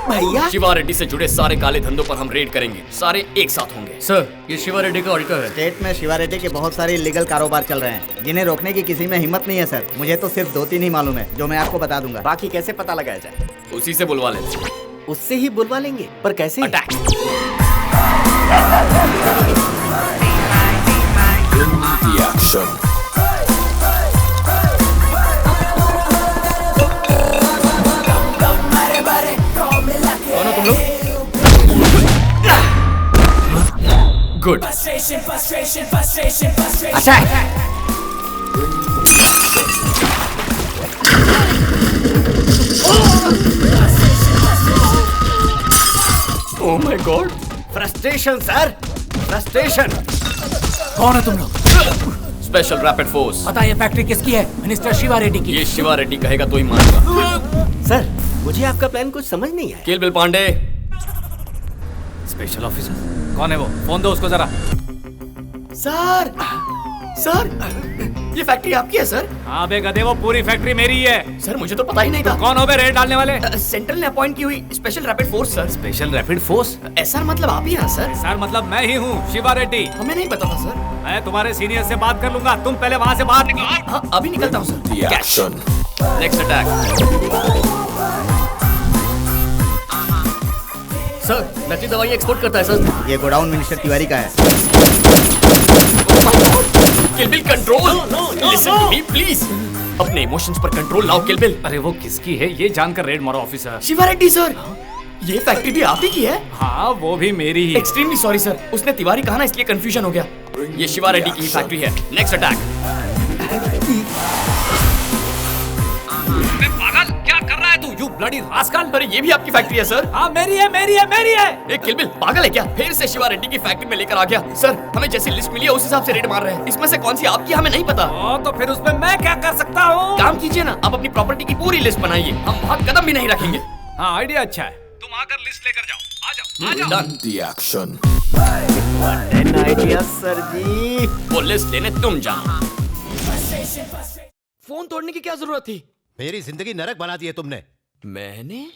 Speaker 6: भैया
Speaker 2: शिवा रेड्डी से जुड़े सारे काले धंधों पर हम रेड करेंगे। सारे एक साथ होंगे। सर ये शिवा रेड्डी का ऑडिटर है।
Speaker 12: स्टेट में शिवा रेड्डी के बहुत सारे इलीगल कारोबार चल रहे हैं, जिन्हें रोकने की किसी में हिम्मत नहीं है सर। मुझे तो सिर्फ 2-3 ही मालूम है, जो मैं आपको बता दूंगा।
Speaker 6: बाकी कैसे पता लगाया जाए?
Speaker 2: उसी से बुलवा लेंगे।
Speaker 6: उससे ही बुलवा लेंगे, पर कैसे?
Speaker 2: अटैक। कौन हो तुम लोग? Good. Oh my God.
Speaker 6: Frustration sir, frustration.
Speaker 3: कौन है तुम लोग?
Speaker 2: Special rapid force.
Speaker 3: पता ये फैक्ट्री किसकी है? मिनिस्टर शिवा रेड्डी की।
Speaker 2: ये शिवा रेड्डी कहेगा तो ही मानूंगा।
Speaker 6: सर मुझे आपका प्लान कुछ समझ नहीं आया।
Speaker 2: किल बिल पांडे।
Speaker 3: स्पेशल ऑफिसर कौन है वो? फोन दो उसको जरा।
Speaker 2: सर सर ये फैक्ट्री आपकी है सर?
Speaker 3: हाँ बे गधे, वो पूरी फैक्ट्री मेरी है।
Speaker 2: सर मुझे तो पता ही नहीं था।
Speaker 3: कौन हो बे रेड डालने वाले?
Speaker 2: सेंट्रल ने अपॉइंट की हुई special rapid force sir.
Speaker 3: Special rapid force?
Speaker 2: SR मतलब आप ही हैं सर?
Speaker 3: सर मतलब मैं ही हूँ, शिवा रेड्डी।
Speaker 2: हमें नहीं पता था सर।
Speaker 3: मैं तुम्हारे सीनियर से बात कर लूंगा, तुम पहले वहाँ से बाहर निकलो।
Speaker 2: हाँ अभी निकलता हूँ सर। Next attack. सर नकली दवाई एक्सपोर्ट करता है सर।
Speaker 12: ये गोडाउन मिनिस्टर तिवारी का है।
Speaker 2: Kill bill control. Listen to me please. अपने इमोशंस पर कंट्रोल लाओ किल बिल।
Speaker 3: अरे वो किसकी है ये जानकर रेड मारो ऑफिसर।
Speaker 2: शिवा रेड्डी सर। ये फैक्ट्री भी आप ही की है?
Speaker 3: हाँ वो भी मेरी ही।
Speaker 2: एक्सट्रीमली सॉरी सर, उसने तिवारी कहा ना इसलिए कंफ्यूजन हो गया। ये शिवा रेड्डी की फैक्ट्री है। Next attack.
Speaker 3: पागल क्या कर रहा है तू? You bloody rascal.
Speaker 2: अरे ये भी आपकी फैक्ट्री है सर?
Speaker 3: हाँ मेरी है, मेरी है, मेरी है।
Speaker 2: एक किल बिल पागल है क्या? फिर से शिवा रेड्डी की फैक्ट्री में लेकर आ गया। सर हमें जैसी लिस्ट मिली है उस हिसाब से रेड मार रहे हैं। इसमें से कौन सी आपकी हमें नहीं पता।
Speaker 3: तो फिर उसमें मैं क्या कर सकता हूँ?
Speaker 2: काम कीजिए ना, आप अपनी प्रॉपर्टी की पूरी लिस्ट बनाइए। हम वहाँ कदम भी नहीं रखेंगे।
Speaker 3: हाँ आइडिया अच्छा है, तुम आकर लिस्ट लेकर जाओ। आ जाओ, आ जाओ।
Speaker 2: डन।
Speaker 6: आइडिया सर जी।
Speaker 2: वो लिस्ट लेने तुम जाओ। फोन तोड़ने की क्या जरूरत थी?
Speaker 8: मेरी जिंदगी नरक बना दी है तुमने।
Speaker 2: मैंने?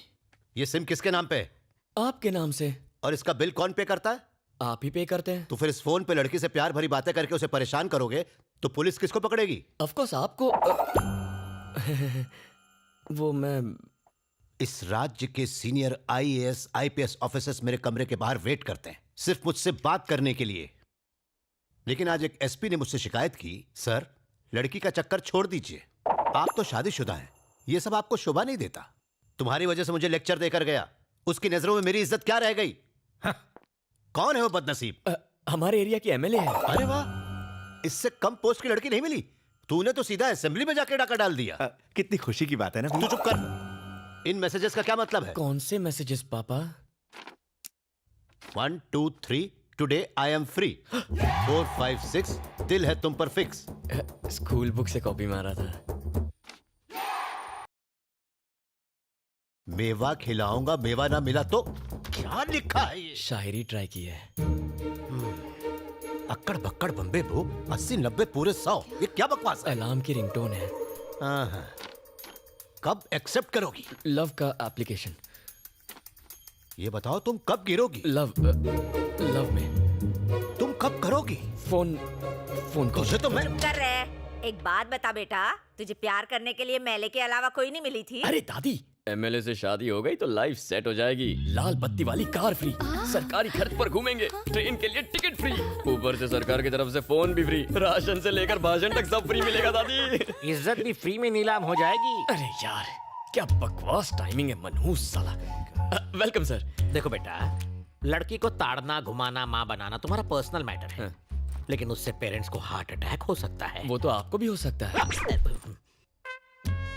Speaker 8: ये सिम किसके नाम पे है?
Speaker 2: आपके नाम से।
Speaker 8: और इसका बिल कौन पे करता है?
Speaker 2: आप ही पे करते हैं।
Speaker 8: तो फिर इस फोन पे लड़की से प्यार भरी बातें करके उसे परेशान करोगे तो पुलिस किसको पकड़ेगी?
Speaker 2: ऑफ कोर्स आपको। वो मैं
Speaker 8: इस राज्य के सीनियर IAS IPS ऑफिसर्स मेरे कमरे के बाहर वेट करते हैं सिर्फ मुझसे बात करने के लिए। लेकिन आज एक SP ने मुझसे शिकायत की, सर लड़की का चक्कर छोड़ दीजिए, आप तो शादीशुदा हैं, ये सब आपको शोभा नहीं देता। तुम्हारी वजह से मुझे लेक्चर देकर गया, उसकी नजरों में मेरी इज्जत क्या रह गई? कौन है वो बदनसीब?
Speaker 2: हमारे एरिया की MLA है।
Speaker 8: अरे वाह, इससे कम पोस्ट की लड़की नहीं मिली। तूने तो सीधा असेंबली में जाके डाका डाल दिया।
Speaker 11: कितनी खुशी की बात है ना।
Speaker 8: तू चुप कर। इन मैसेजेस का क्या मतलब है?
Speaker 2: कौन से मैसेजेस पापा?
Speaker 8: 1 2 3 टुडे आई एम फ्री। 4 5 6 दिल है तुम पर फिक्स।
Speaker 2: स्कूल बुक से कॉपी मारा था।
Speaker 8: मेवा खिलाऊंगा, मेवा ना मिला तो क्या लिखा है ये?
Speaker 2: शायरी ट्राई की है।
Speaker 8: अक्कड़ बक्कड़ बम्बे भू 80-90 पूरे 100, ये क्या बकवास है?
Speaker 2: अलार्म की रिंगटोन है।
Speaker 8: हाँ। कब एक्सेप्ट करोगी?
Speaker 2: लव का एप्लीकेशन।
Speaker 8: ये बताओ तुम कब गिरोगी?
Speaker 2: लव में।
Speaker 8: तुम कब करोगी?
Speaker 2: फोन
Speaker 8: तुझे तो मैं
Speaker 13: कर रहे। एक बात बता बेटा, तुझे प्यार करने के लिए मेले के अलावा कोई नहीं मिली थी?
Speaker 2: अरे दादी, एमएलए से शादी हो गई तो लाइफ सेट हो जाएगी। लाल बत्ती वाली कार फ्री, सरकारी खर्च पर घूमेंगे, ट्रेन के लिए टिकट फ्री, ऊपर से सरकार की तरफ से फोन भी फ्री, राशन से लेकर भाषण तक सब फ्री मिलेगा दादी।
Speaker 7: इज्जत भी फ्री में नीलाम हो जाएगी।
Speaker 2: अरे यार क्या बकवास टाइमिंग है मनहूस साला। Welcome sir.
Speaker 1: देखो बेटा, लड़की को ताड़ना घुमाना माँ बनाना तुम्हारा पर्सनल मैटर है, लेकिन उससे पेरेंट्स को हार्ट अटैक हो सकता है।
Speaker 2: वो तो आपको भी हो सकता है।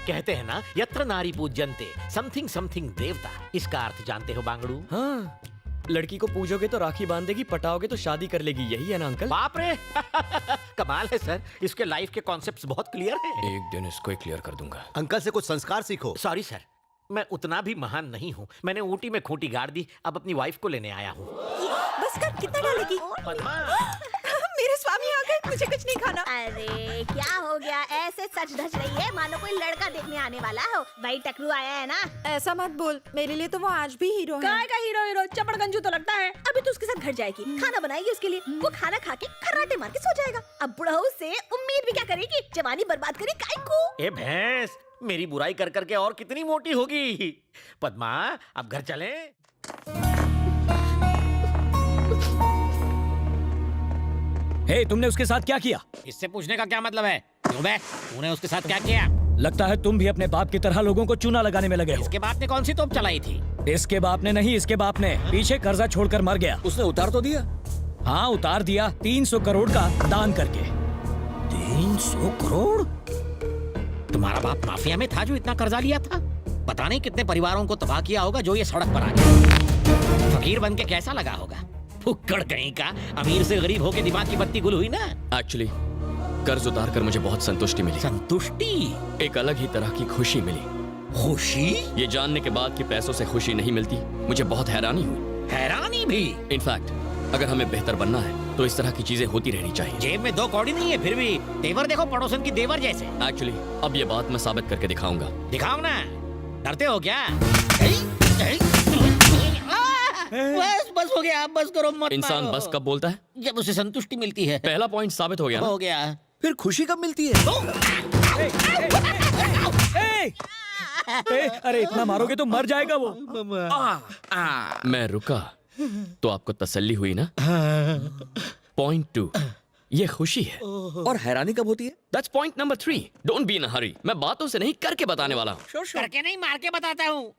Speaker 1: कहते हैं ना, यत्र नारी पूज्यन्ते समथिंग समथिंग देवता। इसका अर्थ जानते हो बांगड़ू?
Speaker 2: हाँ, लड़की को पूजोगे तो राखी बांधेगी, पटाओगे तो शादी कर लेगी, यही है ना अंकल?
Speaker 1: बाप रे कमाल है सर, इसके लाइफ के कॉन्सेप्ट्स बहुत क्लियर हैं।
Speaker 2: एक दिन इसको क्लियर कर दूंगा।
Speaker 8: अंकल से कुछ संस्कार सीखो।
Speaker 1: सॉरी सर, मैं उतना भी महान नहीं हूँ। मैंने ऊटी में खूंटी गाड़ दी, अब अपनी वाइफ को लेने आया हूँ।
Speaker 13: बस कर, कितना डालेगी? मेरे स्वामी आ गए, मुझे कुछ नहीं खाना।
Speaker 9: अरे क्या हो गया, ऐसे सच धज रही है मानो कोई लड़का देखने आने वाला हो। भाई टकलू आया है ना।
Speaker 13: ऐसा मत बोल, मेरे लिए तो वो आज भी हीरो है।
Speaker 9: काय का हीरो चपड़गंजू तो लगता है। अभी तो उसके साथ घर जाएगी, खाना बनाएगी उसके लिए, वो खाना खा के खर्राटे मार के सो जाएगा। अब बुढ़ऊ से उम्मीद भी क्या करेगी, जवानी बर्बाद करी काय को।
Speaker 1: ए भैंस, मेरी बुराई कर करके और कितनी मोटी होगी। पद्मा, अब घर चलें?
Speaker 3: हे, तुमने उसके साथ क्या किया?
Speaker 1: इससे पूछने का क्या मतलब है? क्यों बे, तूने उसके साथ क्या किया?
Speaker 3: लगता है तुम भी अपने बाप की तरह लोगों को चूना लगाने में लगे हो।
Speaker 1: इसके बाप ने कौन सी तोप चलाई थी?
Speaker 3: इसके बाप ने नहीं, इसके बाप ने पीछे कर्जा छोड़कर मर गया।
Speaker 11: उसने उतार तो दिया?
Speaker 3: हाँ उतार दिया, 300 करोड़ का दान करके।
Speaker 1: 300 करोड़? तुम्हारा बाप माफिया में था जो इतना कर्जा लिया था? पता नहीं कितने परिवारों को तबाह किया होगा जो ये सड़क पर आ गया। फकीर बन के कैसा लगा होगा? फुक्कड़ कहीं का, अमीर से गरीब होके दिमाग की बत्ती गुल हुई ना।
Speaker 2: एक्चुअली कर्ज उतार कर मुझे बहुत संतुष्टि मिली।
Speaker 1: संतुष्टि?
Speaker 2: एक अलग ही तरह की खुशी मिली।
Speaker 1: खुशी?
Speaker 2: ये जानने के बाद कि पैसों से खुशी नहीं मिलती, मुझे बहुत हैरानी हुई।
Speaker 1: हैरानी भी?
Speaker 2: इनफैक्ट अगर हमें बेहतर बनना है तो इस तरह की चीजें होती रहनी चाहिए।
Speaker 1: जेब में 2 कौड़ी नहीं है, फिर भी तेवर देखो पड़ोसन की देवर जैसे।
Speaker 2: एक्चुअली अब ये बात मैं साबित करके दिखाऊंगा।
Speaker 1: दिखाओ ना, डरते हो क्या? बस हो गया, बस करो मत।
Speaker 2: इंसान बस कब बोलता है?
Speaker 1: जब उसे संतुष्टि मिलती है।
Speaker 2: पहला पॉइंट साबित हो गया।
Speaker 1: हो गया।
Speaker 11: फिर खुशी कब मिलती है?
Speaker 3: अरे इतना मारोगे तो मर जाएगा वो।
Speaker 2: मैं रुका तो आपको तसल्ली हुई ना? पॉइंट 2, ये खुशी है।
Speaker 11: और हैरानी कब होती है?
Speaker 2: That's point number 3. Don't be in a hurry. मैं बातों से नहीं करके बताने वाला हूँ।
Speaker 1: करके नहीं, मार के बताता हूँ।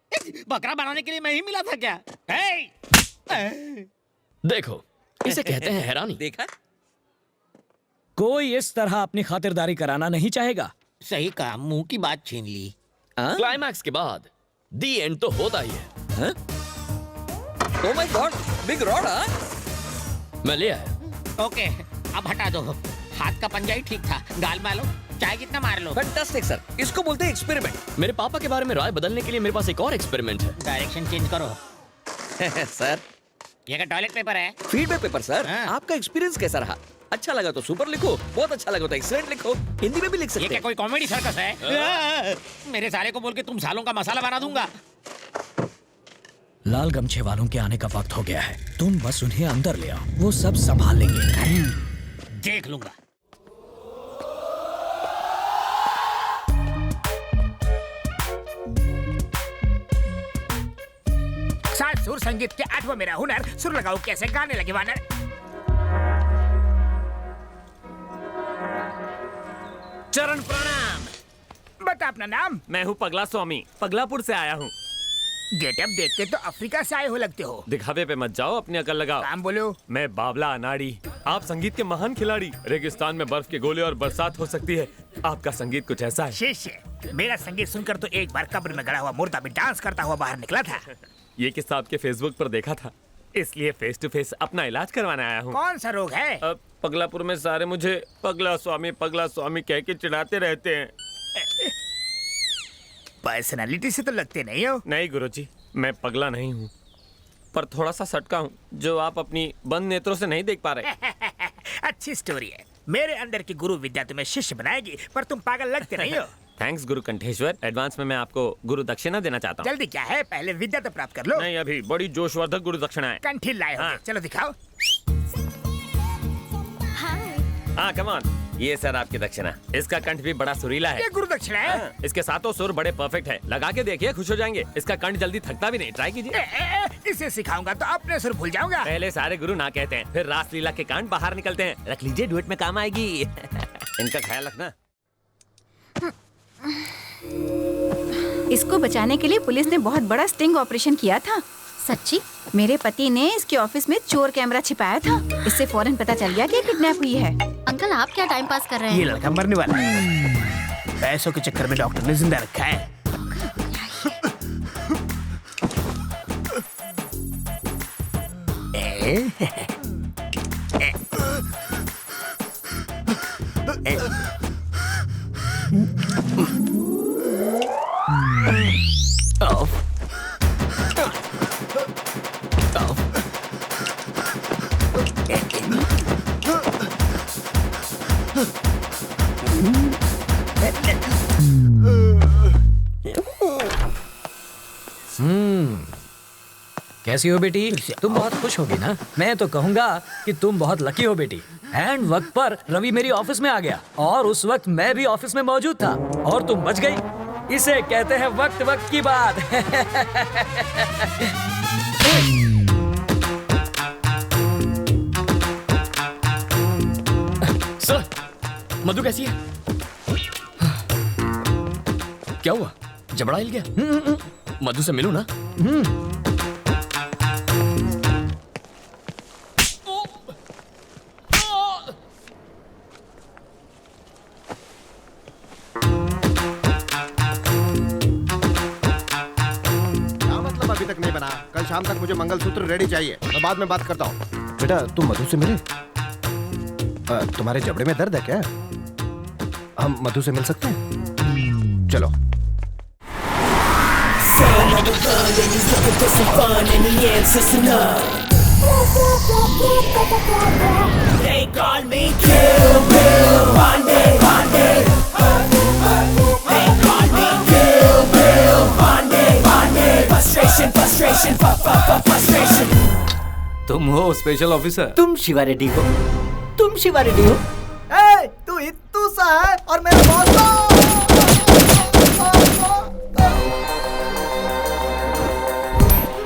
Speaker 1: बकरा बनाने के लिए मैं ही मिला था क्या?
Speaker 2: देखो, इसे कहते हैं हैरानी।
Speaker 11: देखा?
Speaker 3: कोई इस तरह अपनी खातिरदारी कराना नहीं चाहेगा।
Speaker 1: सही कहा, मुंह की बात छीन ली।
Speaker 2: क्लाइमैक्स के बाद दी एंड तो होता ही है।
Speaker 11: Oh my God, big rod.
Speaker 2: मैं ले आया।
Speaker 1: ओके, अब हटा दो। हाथ का पंजा ही ठीक था, गाल मारो, चाहे जितना मार लो।
Speaker 11: फैंटास्टिक सर, इसको बोलते हैं एक्सपेरिमेंट।
Speaker 2: मेरे पापा के बारे में राय बदलने के लिए मेरे पास एक और एक्सपेरिमेंट है।
Speaker 1: डायरेक्शन चेंज करो।
Speaker 11: सर,
Speaker 1: ये का टॉयलेट पेपर है?
Speaker 11: Feedback paper sir.
Speaker 1: हाँ।
Speaker 11: आपका एक्सपीरियंस कैसा रहा? अच्छा लगा तो सुपर लिखो, बहुत अच्छा लगा तो एक्सीलेंट लिखो, हिंदी में भी लिख सकते
Speaker 1: ये क्या
Speaker 11: हैं।
Speaker 1: कोई कॉमेडी सर्कस है? मेरे सारे को बोल के तुम सालों का मसाला बना दूंगा।
Speaker 3: लाल गमछे वालों के आने का वक्त हो गया है, तुम बस उन्हें अंदर ले आओ, वो सब संभाल लेंगे।
Speaker 1: देख लूंगा।
Speaker 4: साथ सुर संगीत के 8वां मेरा हुनर, सुर लगाओ कैसे गाने लगे वानर।
Speaker 7: चरण प्रणाम।
Speaker 4: बता अपना नाम।
Speaker 7: मैं हूँ पगला स्वामी, पगलापुर से आया हूँ।
Speaker 4: गेटअप देख के तो अफ्रीका से आए हो लगते हो।
Speaker 7: दिखावे पे मत जाओ, अपनी अकल लगाओ।
Speaker 4: काम बोलो।
Speaker 7: मैं बाबला अनाड़ी, आप संगीत के महान खिलाड़ी। रेगिस्तान में बर्फ के गोले और बरसात हो सकती है, आपका संगीत कुछ ऐसा है।
Speaker 4: शिष्य, मेरा संगीत सुनकर तो एक बार कब्र में गड़ा हुआ मुर्दा भी डांस करता हुआ बाहर निकला था।
Speaker 7: ये किस्सा आपके फेसबुक पर देखा था, इसलिए फेस टू फेस अपना इलाज करवाने आया हूँ।
Speaker 4: कौन सा रोग है?
Speaker 7: पगलापुर में सारे मुझे पगला स्वामी कह के चिढ़ाते रहते हैं।
Speaker 4: पर्सनालिटी से तो लगते नहीं हो।
Speaker 14: नहीं गुरुजी, मैं पगला नहीं हूँ, पर थोड़ा सा सटका हूँ जो आप अपनी बंद नेत्रों से नहीं देख पा रहे।
Speaker 4: अच्छी स्टोरी है। मेरे अंदर की गुरु विद्या तुम्हें शिष्य बनाएगी, पर तुम पागल लगते नहीं हो।
Speaker 14: थैंक्स गुरु कंठेश्वर। एडवांस में मैं आपको गुरु दक्षिणा देना चाहता हूँ।
Speaker 4: जल्दी क्या है, पहले विद्या तो प्राप्त कर लो।
Speaker 14: नहीं, अभी बड़ी जोशवर्धक गुरु दक्षिणा है।
Speaker 4: कंठी लाए होंगे।
Speaker 14: हाँ।
Speaker 4: चलो दिखाओ।
Speaker 14: हाँ कम ऑन, ये सर आपकी दक्षिणा। इसका कंठ भी बड़ा सुरीला है।
Speaker 4: ये गुरु दक्षिणा है।
Speaker 14: हाँ, इसके सातों सुर बड़े परफेक्ट है। लगा के देखिए, खुश हो जाएंगे। इसका कंठ जल्दी थकता भी नहीं। ट्राई कीजिए।
Speaker 4: इसे सिखाऊंगा तो अपने सुर भूल जाऊंगा।
Speaker 14: पहले सारे गुरु ना कहते हैं, फिर रास लीला के कांड बाहर निकलते हैं। रख लीजिए, डुएट में काम आएगी। इनका ख्याल रखना।
Speaker 15: इसको बचाने के लिए पुलिस ने बहुत बड़ा स्टिंग ऑपरेशन किया था। सच्ची? मेरे पति ने इसके ऑफिस में चोर कैमरा छिपाया था। इससे फौरन पता चल गया कि किडनैप हुई है।
Speaker 16: अंकल आप क्या टाइम पास कर रहे हैं?
Speaker 4: ये लड़का मरने वाला है। पैसों के चक्कर में डॉक्टर ने जिंदा रखा है।
Speaker 3: कैसी हो बेटी? तुम बहुत खुश होगी ना? मैं तो कहूँगा कि तुम बहुत लकी हो बेटी। एंड वक्त पर रवि मेरी ऑफिस में आ गया और उस वक्त मैं भी ऑफिस में मौजूद था और तुम बच गई। इसे कहते हैं वक्त वक्त की बात।
Speaker 2: सर, मधु कैसी है? क्या हुआ? जबड़ा हिल गया? मधु से मिलूं ना?
Speaker 17: अभी तक नहीं बना। कल शाम तक मुझे मंगलसूत्र रेडी चाहिए। मैं बाद में बात करता हूँ। बेटा तुम मधु से मिले? तुम्हारे जबड़े में दर्द है क्या? हम मधु से मिल सकते हैं? चलो।
Speaker 3: तुम हो स्पेशल ऑफिसर?
Speaker 12: तुम शिवा रेड्डी हो? तुम शिवा रेड्डी हो? ए, तू इत्तू सा है और मेरा बॉस।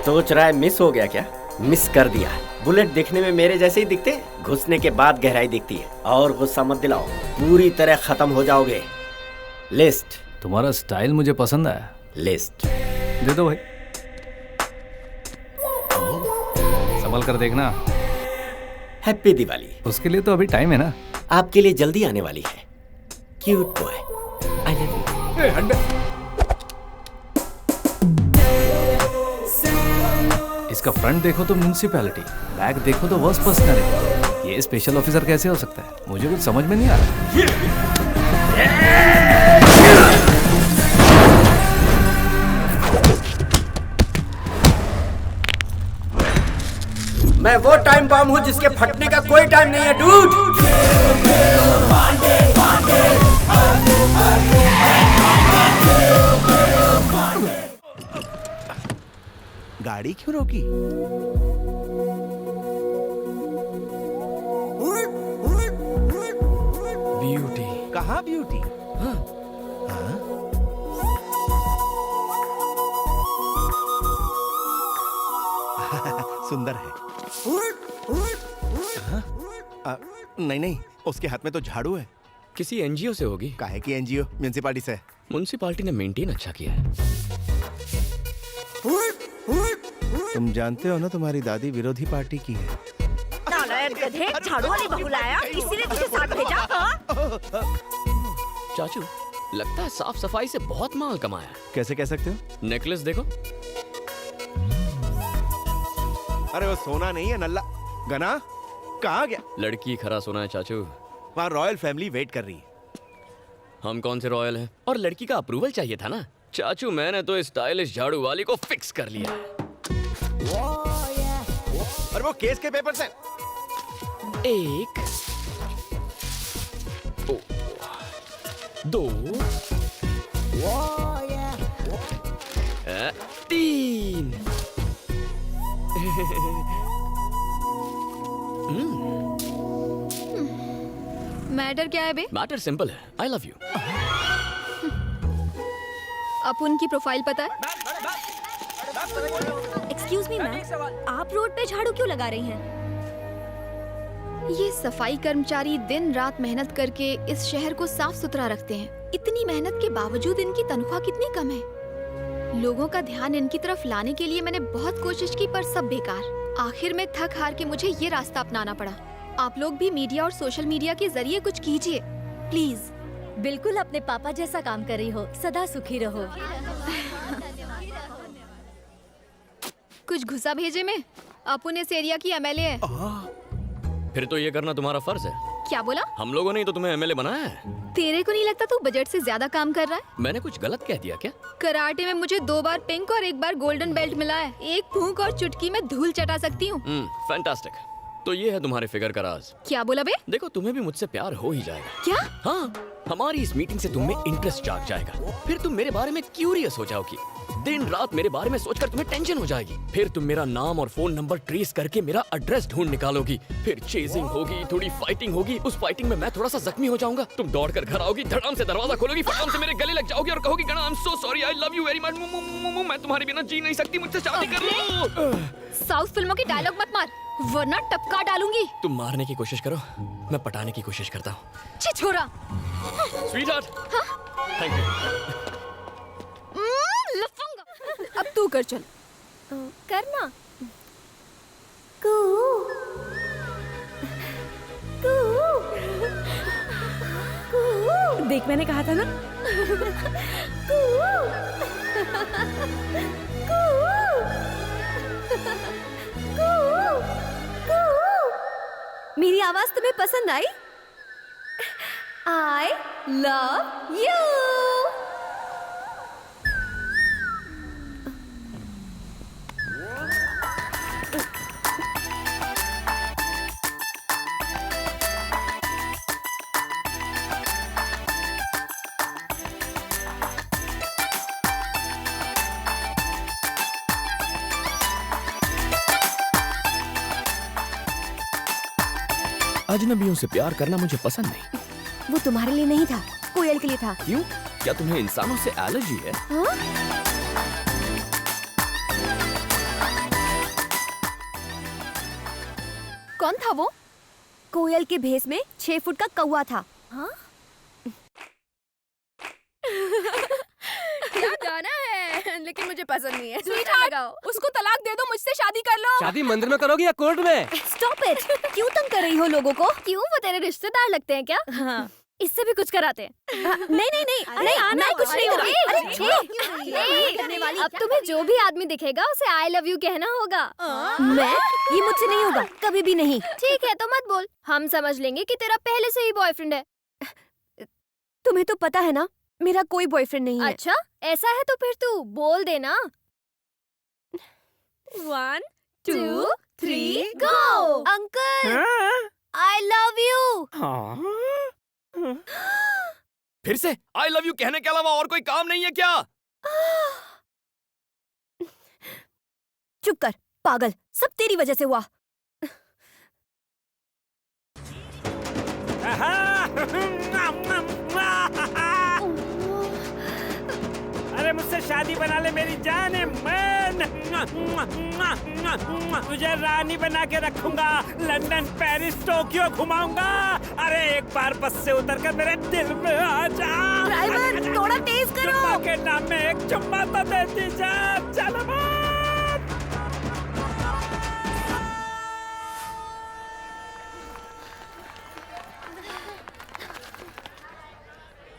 Speaker 12: सोच रहा है मिस हो गया क्या? मिस कर दिया। बुलेट देखने में मेरे जैसे ही दिखते, घुसने के बाद गहराई दिखती है। और गुस्सा मत दिलाओ, पूरी तरह खत्म हो जाओगे। लिस्ट।
Speaker 3: तुम्हारा स्टाइल मुझे पसंद आया।
Speaker 12: लिस्ट
Speaker 3: दे दो भाई। संभल कर देखना।
Speaker 12: हैप्पी दिवाली।
Speaker 3: उसके लिए तो अभी टाइम है ना।
Speaker 12: आपके लिए जल्दी आने वाली है। Cute boy, I love you.
Speaker 3: इसका फ्रंट देखो तो म्युनिसिपैलिटी, बैक देखो तो वर्स्ट पर्सनल। ये स्पेशल ऑफिसर कैसे हो सकता है? मुझे कुछ समझ में नहीं आ रहा।
Speaker 12: मैं वो टाइम बम हूँ जिसके फटने का कोई टाइम नहीं है डूड।
Speaker 17: गाड़ी क्यों रोकी?
Speaker 2: ब्यूटी।
Speaker 17: कहाँ ब्यूटी? हाँ? सुंदर है। नहीं नहीं, उसके हाथ में तो झाड़ू है।
Speaker 2: किसी एनजीओ से होगी।
Speaker 17: काहे की एनजीओ? म्युनिसिपालिटी से।
Speaker 2: म्युनिसिपालिटी ने मेंटेन अच्छा किया है।
Speaker 17: तुम जानते हो ना, तुम्हारी दादी विरोधी पार्टी की है।
Speaker 9: नालायक गधे, झाड़ू वाली बहू लाया, किसी ने तुझे साथ भेजा? हाँ?
Speaker 2: चाचू, लगता है साफ सफाई से बहुत माल कमाया।
Speaker 17: कैसे कह सकते हो?
Speaker 2: नेकलेस देखो।
Speaker 17: अरे वो सोना नहीं है, नल्ला। गना कहाँ गया?
Speaker 2: लड़की खरा सोना है चाचू।
Speaker 17: वहाँ रॉयल फैमिली वेट कर रही है।
Speaker 2: हम कौन से रॉयल हैं? और लड़की का अप्रूवल चाहिए था ना। चाचू मैंने तो इस स्टाइलिश झाड़ू वाली को फिक्स कर लिया है।
Speaker 17: और वो केस के पेपर से
Speaker 2: 1 2 3
Speaker 5: मैटर क्या है बे?
Speaker 2: मैटर सिंपल है, आई लव यू।
Speaker 5: अपुन की प्रोफाइल पता है?
Speaker 9: एक्सक्यूज मी मैम, आप रोड पे झाड़ू क्यों लगा रही हैं?
Speaker 5: ये सफाई कर्मचारी दिन रात मेहनत करके इस शहर को साफ सुथरा रखते हैं। इतनी मेहनत के बावजूद इनकी तनख्वाह कितनी कम है। लोगों का ध्यान इनकी तरफ लाने के लिए मैंने बहुत कोशिश की पर सब बेकार। आखिर में थक हार के मुझे ये रास्ता अपनाना पड़ा। आप लोग भी मीडिया और सोशल मीडिया के जरिए कुछ कीजिए प्लीज।
Speaker 9: बिल्कुल अपने पापा जैसा काम कर रही हो, सदा सुखी रहो।
Speaker 5: कुछ घुसा भेजे में। अपुन इस एरिया की एमएलए है।
Speaker 2: फिर तो ये करना तुम्हारा फर्ज है।
Speaker 5: क्या बोला?
Speaker 2: हम लोगों ने ही तो तुम्हें एमएलए बनाया है।
Speaker 5: तेरे को नहीं लगता तू बजट से ज्यादा काम कर रहा है?
Speaker 2: मैंने कुछ गलत कह दिया क्या?
Speaker 5: कराटे में मुझे 2 बार पिंक और 1 बार गोल्डन बेल्ट मिला है। एक फूंक और चुटकी में धूल चटा सकती हूँ।
Speaker 2: फैंटास्टिक। तो ये है तुम्हारे फिगर का राज।
Speaker 5: क्या बोला बे?
Speaker 2: देखो तुम्हें भी मुझसे प्यार हो ही जाएगा।
Speaker 5: क्या?
Speaker 2: हाँ, हमारी इस मीटिंग से तुम में इंटरेस्ट जाग जाएगा। फिर तुम मेरे बारे में क्यूरियस हो जाओगी। दिन रात मेरे बारे में सोचकर तुम्हें टेंशन हो जाएगी। फिर तुम मेरा नाम और फोन नंबर ट्रेस करके मेरा एड्रेस ढूंढ निकालोगी। फिर चेजिंग होगी, थोड़ी फाइटिंग होगी। उस फाइटिंग में मैं थोड़ा सा जख्मी हो जाऊंगा। तुम दौड़कर घर आओगी, धड़ाम से दरवाजा खोलोगी, फटाम से मेरे गले लग जाओगी और कहोगी गणा I am so sorry, I love you very much, मैं तुम्हारे बिना जी नहीं सकती, मुझसे शादी कर लो।
Speaker 5: साउथ फिल्मों की डायलॉग मत मार वरना टपका डालूंगी।
Speaker 2: तुम मारने की कोशिश करो, मैं पटाने की कोशिश करता हूँ।
Speaker 5: छिछोरा।
Speaker 2: Sweetheart, thank you.
Speaker 5: लफंगा। अब तू कर चल।
Speaker 9: करना। कू कू कू। देख मैंने कहा था ना। कू कू कू कू। मेरी आवाज तुम्हें पसंद आई? I love you.
Speaker 2: अजनबियों से प्यार करना मुझे पसंद नहीं।
Speaker 9: वो तुम्हारे लिए नहीं था, कोयल के लिए था।
Speaker 2: क्यों? क्या तुम्हें इंसानों से एलर्जी है?
Speaker 9: हाँ?
Speaker 5: कौन था वो?
Speaker 9: कोयल के भेष में 6 फुट का कौवा था। हाँ?
Speaker 5: क्या गाना है, लेकिन मुझे पसंद नहीं है। लगाओ। उसको तलाक दे दो, मुझसे शादी कर लो।
Speaker 14: शादी मंदिर में करोगी या कोर्ट में?
Speaker 9: Stop it! क्यों तंग कर रही हो लोगों को?
Speaker 5: क्यों, वो तेरे रिश्तेदार लगते हैं क्या?
Speaker 9: हाँ।
Speaker 5: इससे भी कुछ कराते हैं।
Speaker 9: नहीं नहीं नहीं, मैं कुछ नहीं करूँगी।
Speaker 5: अब तुम्हें जो भी आदमी दिखेगा उसे आई लव यू कहना होगा।
Speaker 9: मैं? ये मुझसे नहीं होगा, कभी भी नहीं।
Speaker 5: ठीक है तो मत बोल, हम समझ लेंगे कि तेरा पहले से ही बॉयफ्रेंड है।
Speaker 9: तुम्हें तो पता है ना मेरा कोई बॉयफ्रेंड नहीं है।
Speaker 5: अच्छा ऐसा है तो फिर तू बोल देना। 1 2 3 go.
Speaker 9: Uncle I love you.
Speaker 2: फिर से आई लव यू कहने के अलावा और कोई काम नहीं है क्या?
Speaker 9: चुप कर पागल, सब तेरी वजह से हुआ।
Speaker 4: अरे मुझसे शादी बना ले मेरी जान है, मैं तुझे रानी बना के रखूंगा, लंदन पेरिस टोक्यो घुमाऊंगा। अरे एक बार बस से उतरकर मेरे दिल में आ जा।
Speaker 9: ड्राइवर थोड़ा तेज करो।
Speaker 4: चुम्मा के नाम में एक चुम्मा तो देती जा। चलो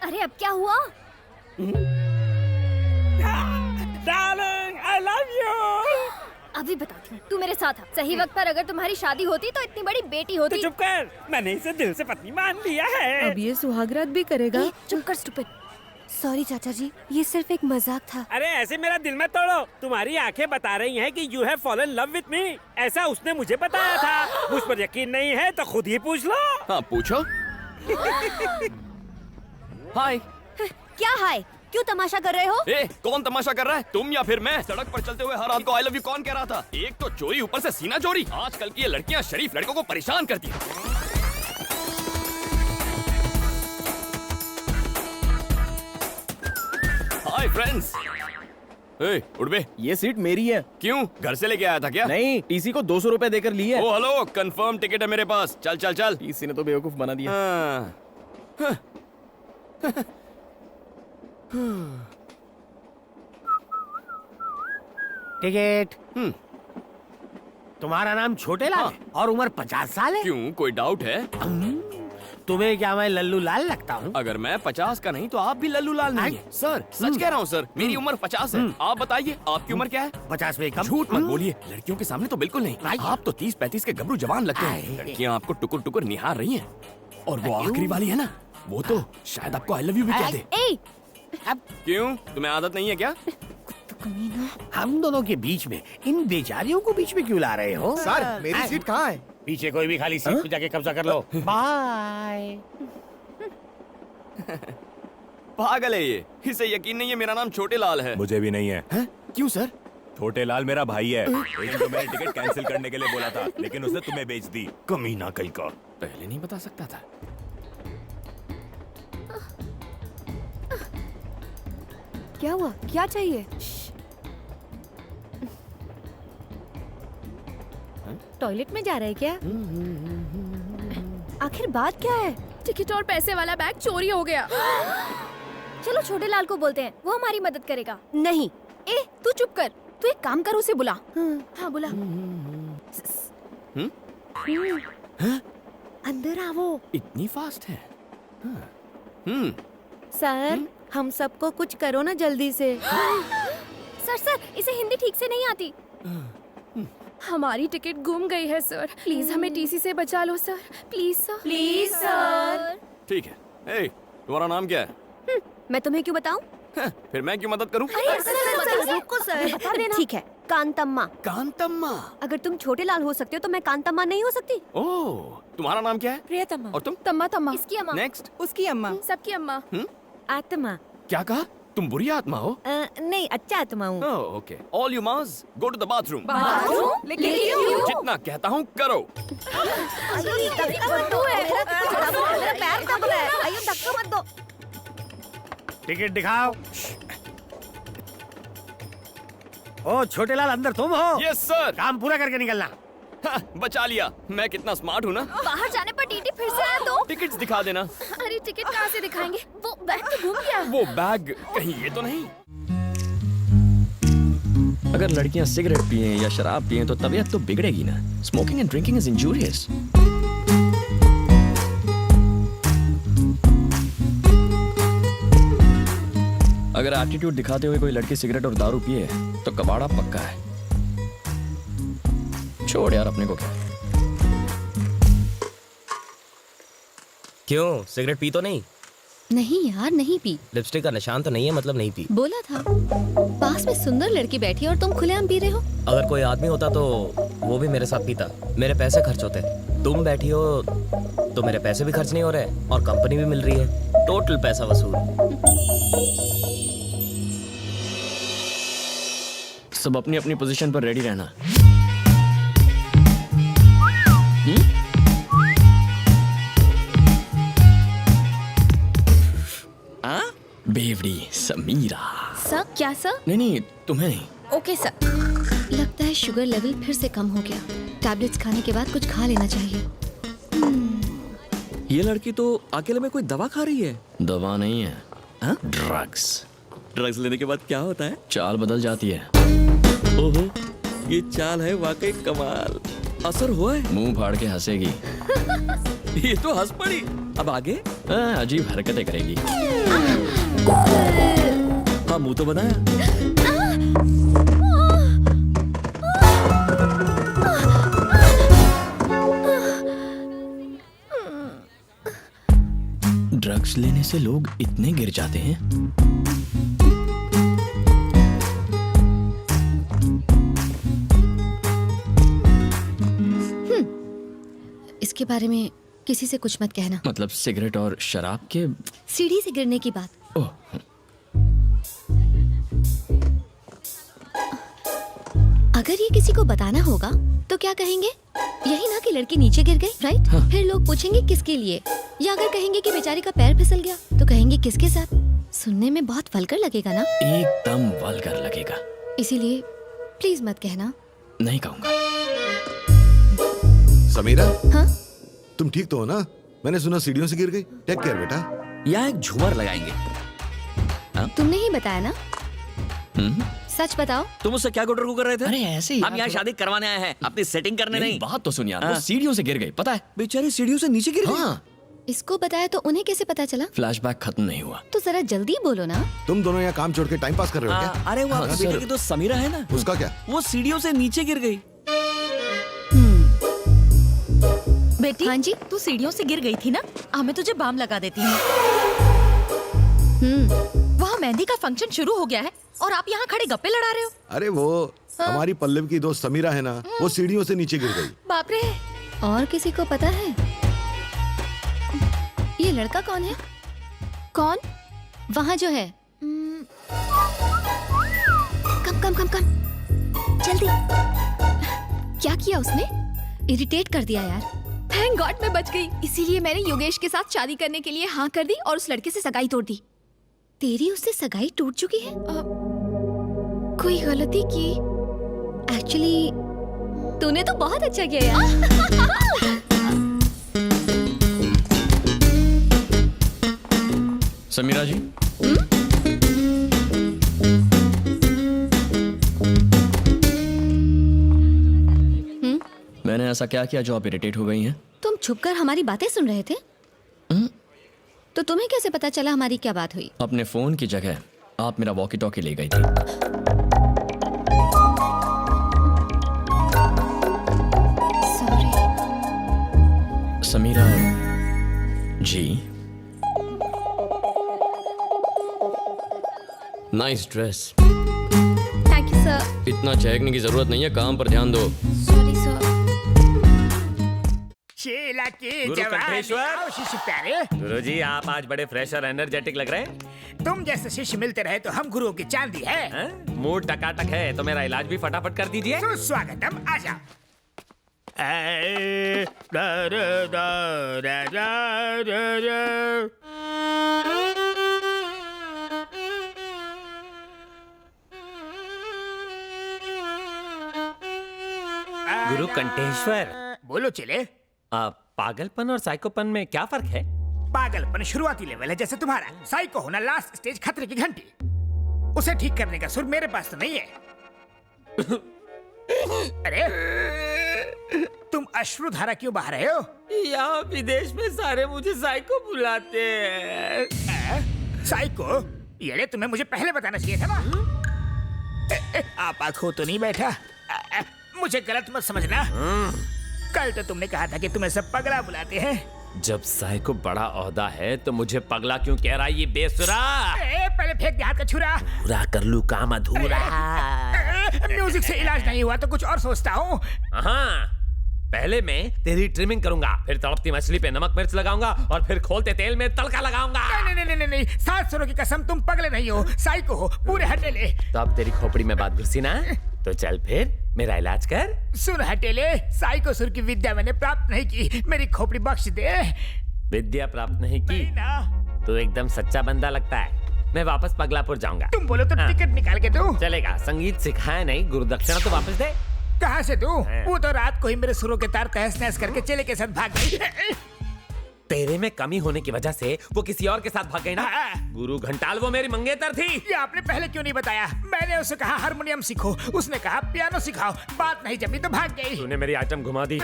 Speaker 9: अरे अब क्या हुआ?
Speaker 4: Darling I love you.
Speaker 5: अभी बताती हूँ, तू मेरे साथ आ। सही वक्त पर अगर तुम्हारी शादी होती तो इतनी बड़ी बेटी होती।
Speaker 4: तो चुप कर, मैंने इसे दिल से पत्नी मान लिया है।
Speaker 5: अब ये सुहागरात भी करेगा। चुप कर स्टूपिड।
Speaker 18: सॉरी चाचा जी, ये सिर्फ एक मजाक था।
Speaker 19: अरे ऐसे मेरा दिल मत तोड़ो। तुम्हारी आंखें बता रही हैं कि you have fallen love with me. ऐसा उसने मुझे बताया था। मुझ पर यकीन नहीं है तो खुद ही पूछ लो।
Speaker 2: हाँ पूछो। हाय।
Speaker 18: क्या हाय? क्यों तमाशा कर रहे हो?
Speaker 2: कौन तमाशा कर रहा है, तुम या फिर मैं? सड़क पर चलते हुए हर रात को आई लव यू कौन कह रहा था? एक तो चोरी, ऊपर से सीना चोरी। आजकल की ये लड़कियां शरीफ लड़कों को परेशान करती हैं। Hi friends. उठ बे।
Speaker 17: ये सीट मेरी है।
Speaker 2: क्यों, घर से लेके आया था क्या?
Speaker 17: नहीं, टीसी को 200 रुपए देकर ली है।
Speaker 2: ओ हेलो, कंफर्म टिकट है मेरे पास। चल चल चल।
Speaker 17: टीसी ने तो बेवकूफ बना दिया।
Speaker 7: टिकट। तुम्हारा नाम छोटे लाल है और उम्र 50 साल है।
Speaker 2: क्यों, कोई डाउट है?
Speaker 7: तुम्हें क्या मैं लल्लू लाल लगता हूँ?
Speaker 2: अगर मैं 50 का नहीं तो आप भी लल्लू लाल नहीं है। सर सच कह रहा हूँ सर, मेरी उम्र 50 है। आप बताइए आपकी उम्र क्या है?
Speaker 7: 50 में कम।
Speaker 2: झूठ मत बोलिए, लड़कियों के सामने तो बिल्कुल नहीं। आप तो 30-35 के गबरू जवान लगते हैं। लड़कियाँ आपको टुकुर टुकुर निहार रही हैं। और वो आखिरी वाली है ना, वो तो शायद आपको आई लव यू भी कह दे। क्यों, तुम्हें आदत नहीं है क्या?
Speaker 7: हम दोनों के बीच में इन बेचारियों को बीच में क्यों ला रहे हो?
Speaker 17: सर, मेरी सीट कहाँ है?
Speaker 7: पीछे कोई भी खाली सीट पे जाके कब्जा कर लो। बाय।
Speaker 2: पागल है ये, इसे यकीन नहीं है मेरा नाम छोटे लाल है।
Speaker 20: मुझे भी नहीं है।
Speaker 2: क्यों सर?
Speaker 20: छोटे लाल मेरा भाई है। एक दिन तो मैंने टिकट कैंसिल करने के लिए बोला था, लेकिन उसने तुम्हें बेच दी। कमीना कहीं का।
Speaker 2: पहले नहीं बता सकता था।
Speaker 18: क्या हुआ? क्या चाहिए? टॉयलेट में जा रहे क्या? आखिर बात क्या है?
Speaker 5: टिकट और पैसे वाला बैग चोरी हो गया।
Speaker 18: चलो छोटे लाल को बोलते हैं, वो हमारी मदद करेगा। नहीं।
Speaker 5: तू चुप कर। तू एक काम कर, उसे बुला। हाँ बुला।
Speaker 18: अंदर आओ।
Speaker 2: इतनी फास्ट है?
Speaker 18: सर, हम सबको कुछ करो ना जल्दी से। सर, इसे हिंदी ठीक से नहीं आती।
Speaker 5: हमारी टिकट गुम गई है सर, प्लीज हमें टीसी से बचा लो sir. Please sir.
Speaker 18: Please sir.
Speaker 2: ठीक है। तुम्हारा नाम क्या है?
Speaker 18: मैं तुम्हें क्यों बताऊं?
Speaker 2: फिर मैं क्यों मदद करूं?
Speaker 18: रुको सर, बता देना। ठीक है, कांतम्मा।
Speaker 2: कांतम्मा।
Speaker 18: अगर तुम छोटे लाल हो सकते हो तो मैं कांतम्मा नहीं हो सकती?
Speaker 2: ओह, तुम्हारा नाम क्या है?
Speaker 18: प्रियतमा।
Speaker 2: और तुम?
Speaker 5: तम्मा।
Speaker 18: इसकी अम्मा।
Speaker 2: नेक्स्ट।
Speaker 5: उसकी अम्मा। सबकी अम्मा।
Speaker 18: आत्मा।
Speaker 2: क्या कहा? तुम बुरी आत्मा हो?
Speaker 18: नहीं, अच्छा आत्मा हूँ।
Speaker 2: Okay. All you must go to the bathroom.
Speaker 18: Bathroom? लेकिन क्यों?
Speaker 2: जितना कहता हूँ करो।
Speaker 18: मेरा पैर दब रहा है। आइए, धक्का मत दो।
Speaker 7: टिकट दिखाओ। ओ छोटे लाल, अंदर तुम हो?
Speaker 2: Yes sir.
Speaker 7: काम पूरा करके निकलना।
Speaker 2: बचा लिया। मैं कितना स्मार्ट हूँ ना।
Speaker 5: बाहर जाने पर टीटी फिर से आया तो?
Speaker 2: टिकट्स दिखा देना।
Speaker 5: अरे टिकट कहाँ से दिखाएंगे? वो बैग तो घूम गया।
Speaker 2: वो बैग कहीं ये तो नहीं? अगर लड़कियां सिगरेट पिए या शराब पिए तो तबीयत तो बिगड़ेगी ना। Smoking and drinking is injurious. अगर एटीट्यूड दिखाते हुए कोई लड़की सिगरेट और दारू पिए तो कबाड़ा पक्का है। छोड़ यार, अपने को क्या।
Speaker 11: क्यों, सिगरेट पी तो नहीं?
Speaker 5: नहीं यार, नहीं पी।
Speaker 11: लिपस्टिक का निशान तो नहीं है, मतलब नहीं पी।
Speaker 5: बोला था। पास में सुंदर लड़की बैठी और तुम खुलेआम पी रहे हो।
Speaker 11: अगर कोई आदमी होता तो वो भी मेरे साथ पीता, मेरे पैसे खर्च होते। तुम बैठी हो तो मेरे पैसे भी खर्च नहीं हो रहे और कंपनी भी मिल रही है। टोटल पैसा वसूल।
Speaker 2: सब अपनी अपनी पोजीशन पर रेडी रहना। बेवड़ी समीरा।
Speaker 5: सर? क्या सर?
Speaker 2: नहीं, तुम्हें नहीं।
Speaker 5: Okay sir. लगता है शुगर लेवल फिर से कम हो गया। टैबलेट्स खाने के बाद कुछ खा लेना चाहिए।
Speaker 11: ये लड़की तो अकेले में कोई दवा खा रही है।
Speaker 2: दवा नहीं है, ड्रग्स।
Speaker 11: ड्रग्स लेने के बाद क्या होता है?
Speaker 2: चाल बदल जाती है।
Speaker 11: ओहो, ये चाल है वाकई कमाल। असर हुआ है?
Speaker 2: मुंह फाड़ के हंसेगी।
Speaker 11: ये तो हंस पड़ी। अब आगे?
Speaker 2: अजीब हरकतें करेगी।
Speaker 11: हाँ, मुंह तो बनाया।
Speaker 2: ड्रग्स
Speaker 11: ड्रग्स लेने से लोग इतने गिर जाते हैं।
Speaker 16: इसके बारे में किसी से कुछ मत कहना।
Speaker 11: मतलब सिगरेट और शराब के
Speaker 16: सीढ़ी से गिरने की बात।
Speaker 11: ओह,
Speaker 16: अगर ये किसी को बताना होगा तो क्या कहेंगे? यही ना कि लड़की नीचे गिर गई, राइट? हाँ। फिर लोग पूछेंगे किसके लिए, या अगर कहेंगे कि बेचारी का पैर फिसल गया तो कहेंगे किसके साथ। सुनने में बहुत वल्गर लगेगा ना?
Speaker 11: एकदम वल्गर लगेगा।
Speaker 16: इसीलिए प्लीज मत कहना।
Speaker 11: नहीं कहूँगा।
Speaker 21: समीरा,
Speaker 16: हाँ?
Speaker 21: तुम ठीक तो हो ना? मैंने सुना सीढ़ियों से गिर गई। टेक केयर बेटा।
Speaker 11: यहाँ एक झूमर लगाएंगे।
Speaker 16: तुमने ही बताया ना? सच बताओ।
Speaker 11: तुम उससे क्या गुटर कर रहे थे?
Speaker 22: अरे ऐसे ही
Speaker 11: हम यहाँ शादी करवाने आए हैं, अपनी सेटिंग करने नहीं। बात तो सुन यार,
Speaker 22: हाँ।
Speaker 11: वो सीढ़ियों से गिर गई, पता है? बेचारी सीढ़ियों से नीचे गिर गई। हाँ।
Speaker 16: इसको बताया तो उन्हें कैसे पता चला?
Speaker 11: फ्लैशबैक खत्म नहीं हुआ।
Speaker 16: तो जरा जल्दी बोलो ना।
Speaker 21: तुम दोनों यहाँ काम छोड़ के टाइम पास कर रहे हो क्या?
Speaker 11: अरे वो आपकी बेटे की दोस्त समीरा है ना?
Speaker 21: उसका क्या?
Speaker 11: वो सीढ़ियों से नीचे गिर गई।
Speaker 23: बेटी, हाँ जी, तू सीढ़ियों से गिर गई थी ना? मैं तुझे बाम लगा देती हूँ। वहाँ मेहंदी का फंक्शन शुरू हो गया है और आप यहाँ खड़े गप्पे लड़ा रहे हो।
Speaker 21: अरे वो हमारी पल्लव की दोस्त समीरा है ना, वो सीढ़ियों से नीचे गिर गई।
Speaker 23: बाप रे।
Speaker 16: और किसी को पता है ये लड़का कौन है? कौन? वहाँ जो है। कम कम कम कम जल्दी। क्या किया उसने? इरिटेट कर दिया यार। थैंक गॉड मैं बच गई। इसीलिए मैंने योगेश के साथ शादी करने के लिए हाँ कर दी और उस लड़के से सगाई तोड़ दी। तेरी उससे सगाई टूट चुकी है? कोई गलती की? एक्चुअली तूने तो बहुत अच्छा किया यार।
Speaker 11: समीरा जी, मैंने ऐसा क्या किया जो आप इरिटेट हो गई हैं?
Speaker 16: तुम छुपकर हमारी बातें सुन रहे थे? तो तुम्हें कैसे पता चला हमारी क्या बात हुई?
Speaker 11: अपने फोन की जगह आप मेरा वॉकी टॉकी ले गई थी।
Speaker 16: Sorry.
Speaker 11: Samira ji, nice dress.
Speaker 16: Thank you sir.
Speaker 11: इतना चहकने की जरूरत नहीं है, काम पर ध्यान दो।
Speaker 16: Sorry sir.
Speaker 4: शेला के
Speaker 14: गुरु
Speaker 4: जवान
Speaker 14: कंठेश्वर।
Speaker 4: आओ शिष्य प्यारे।
Speaker 14: गुरुजी, आप आज बड़े फ्रेश और एनर्जेटिक लग रहे हैं।
Speaker 4: तुम जैसे शिष्य मिलते रहे तो हम गुरुओं की चांदी है।
Speaker 14: मूड टकाटक है तो मेरा इलाज भी फटाफट कर दीजिए।
Speaker 4: सुस्वागतम, आजा।
Speaker 14: गुरु कंठेश्वर,
Speaker 4: बोलो चले।
Speaker 14: पागलपन और साइकोपन में क्या फर्क है?
Speaker 4: पागलपन शुरुआती लेवल है जैसे तुम्हारा, साइको होना लास्ट स्टेज, खतरे की घंटी। उसे ठीक करने का सुर मेरे पास तो नहीं है। अरे तुम अश्रुधारा क्यों बहा रहे हो?
Speaker 14: यहाँ विदेश में सारे मुझे साइको बुलाते हैं।
Speaker 4: साइको? ये तुम्हें मुझे पहले बताना चाहिए था ना। आप आंखों तो नहीं बैठा? मुझे गलत मत समझना। कल तो तुमने कहा था कि तुम्हें सब पगला बुलाते हैं।
Speaker 14: जब साइको बड़ा ओहदा है तो मुझे पगला क्यों कह रहा है ये बेसुरा?
Speaker 4: पहले फेंक दे हाथ का छुरा।
Speaker 14: पूरा कर लूं काम अधूरा।
Speaker 4: म्यूजिक से इलाज नहीं हुआ तो कुछ और सोचता हूँ।
Speaker 14: हाँ, पहले मैं तेरी ट्रिमिंग करूंगा, फिर तड़पती मछली पे नमक मिर्च लगाऊंगा और फिर खोलते तेल में तड़का लगाऊंगा।
Speaker 4: नहीं, सात सुरों की कसम, तुम पगले नहीं हो, साइको हो, पूरे हटेले।
Speaker 14: तो अब तेरी खोपड़ी में बात घुसी ना, तो चल फिर मेरा इलाज कर।
Speaker 4: सुर हटेले, साइको सुर की विद्या मैंने प्राप्त नहीं की, मेरी खोपड़ी बख्श दे।
Speaker 14: विद्या प्राप्त नहीं की तो एकदम सच्चा बंदा लगता है। मैं वापस पगलापुर जाऊंगा।
Speaker 4: तुम बोलो तो टिकट निकाल के दो।
Speaker 14: चलेगा, संगीत सिखाया नहीं, गुरु दक्षिणा तो वापस दे।
Speaker 4: कहाँ से दूं? वो तो रात को ही मेरे सुरों के तार तहस नहस करके चेले के साथ भाग गई।
Speaker 14: तेरे में कमी होने की वजह से वो किसी और के साथ भाग गई ना। गुरु घंटाल वो मेरी मंगेतर थी।
Speaker 4: ये आपने पहले क्यों नहीं बताया? मैंने उसे कहा हारमोनियम सीखो, उसने कहा पियानो सिखाओ, बात नहीं जमी तो भाग गई।
Speaker 14: तूने मेरी आइटम घुमा दी।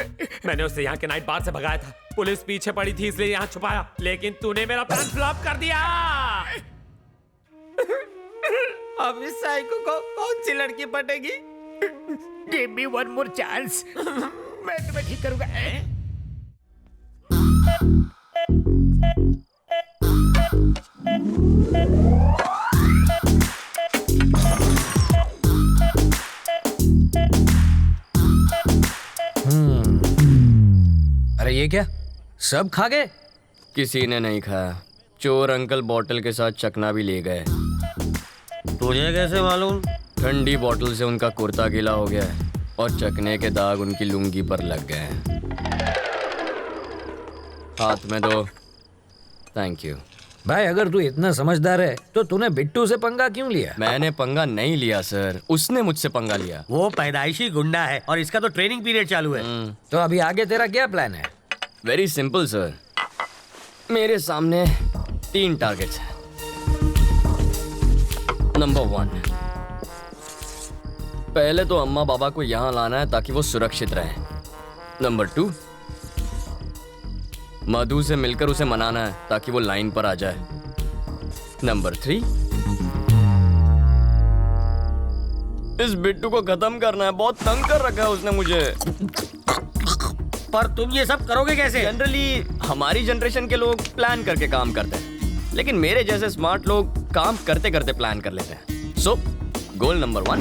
Speaker 14: मैंने उसे यहाँ के नाइट बार से भगाया था, पुलिस पीछे पड़ी थी इसलिए यहाँ छुपाया, लेकिन तूने मेरा प्लान फ्लॉप कर दिया। अब इस साइको को कौन सी लड़की पटेगी?
Speaker 4: Give me one more chance. मैं तुम्हें ठीक करूंगा।
Speaker 3: ये क्या सब खा गए?
Speaker 2: किसी ने नहीं खाया। चोर अंकल बोतल के साथ चकना भी ले गए।
Speaker 1: तुझे कैसे मालूम?
Speaker 2: ठंडी बोतल से उनका कुर्ता गीला हो गया है और चकने के दाग उनकी लुंगी पर लग गए हैं। हाथ में दो। Thank you.
Speaker 3: भाई अगर तू इतना समझदार है तो तूने बिट्टू से पंगा क्यों लिया?
Speaker 2: मैंने पंगा नहीं लिया सर, उसने मुझसे पंगा लिया।
Speaker 1: वो पैदाइशी गुंडा है और इसका तो ट्रेनिंग पीरियड चालू है।
Speaker 3: तो अभी आगे तेरा क्या प्लान है?
Speaker 2: वेरी सिंपल सर, मेरे सामने 3 टारगेट्स हैं। नंबर 1, पहले तो अम्मा बाबा को यहाँ लाना है ताकि वो सुरक्षित रहें। नंबर 2, मधु से मिलकर उसे मनाना है ताकि वो लाइन पर आ जाए। नंबर 3, इस बिट्टू को खत्म करना है, बहुत तंग कर रखा है उसने मुझे।
Speaker 1: पर तुम ये सब करोगे कैसे?
Speaker 2: जनरली हमारी जनरेशन के लोग प्लान करके काम करते हैं, लेकिन मेरे जैसे स्मार्ट लोग काम करते करते प्लान कर लेते हैं। सो गोल नंबर 1,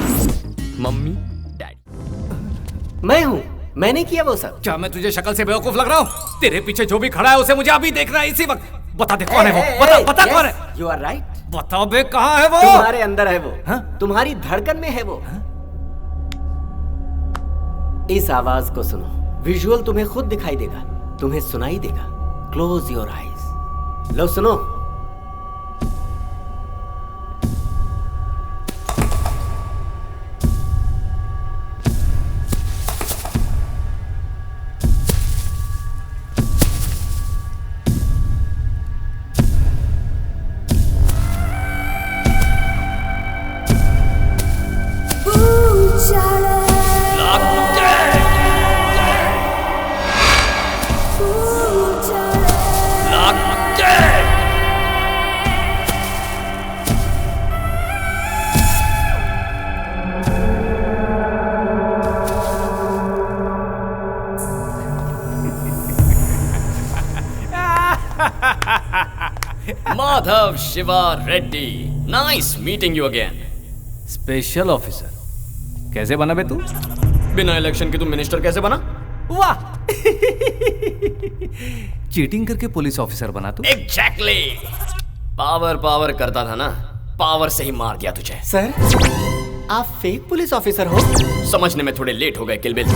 Speaker 2: मम्मी डैडी।
Speaker 12: मैं हूँ, मैंने किया वो सब।
Speaker 6: क्या मैं तुझे शक्ल से बेवकूफ लग रहा हूँ? तेरे पीछे जो भी खड़ा है उसे मुझे अभी देखना है, इसी वक्त। बता दे कौन है वो, बता कौन है?
Speaker 12: You are right.
Speaker 6: बताओ बे कहाँ है वो?
Speaker 12: तुम्हारे अंदर है वो, तुम्हारी धड़कन में है वो। इस आवाज को सुनो, विजुअल तुम्हें खुद दिखाई देगा, तुम्हें सुनाई देगा। Close your eyes. लो सुनो।
Speaker 2: Madhav Shiva Reddy, nice meeting you again.
Speaker 6: Special officer कैसे बना बे तू?
Speaker 2: बिना इलेक्शन के तू मिनिस्टर कैसे बना?
Speaker 6: वाह चीटिंग करके पुलिस ऑफिसर बना तू?
Speaker 2: एग्जैक्टली। पावर करता था ना, पावर से ही मार दिया तुझे।
Speaker 12: सर आप फेक पुलिस ऑफिसर हो?
Speaker 2: समझने में थोड़े लेट हो गए किलबिल।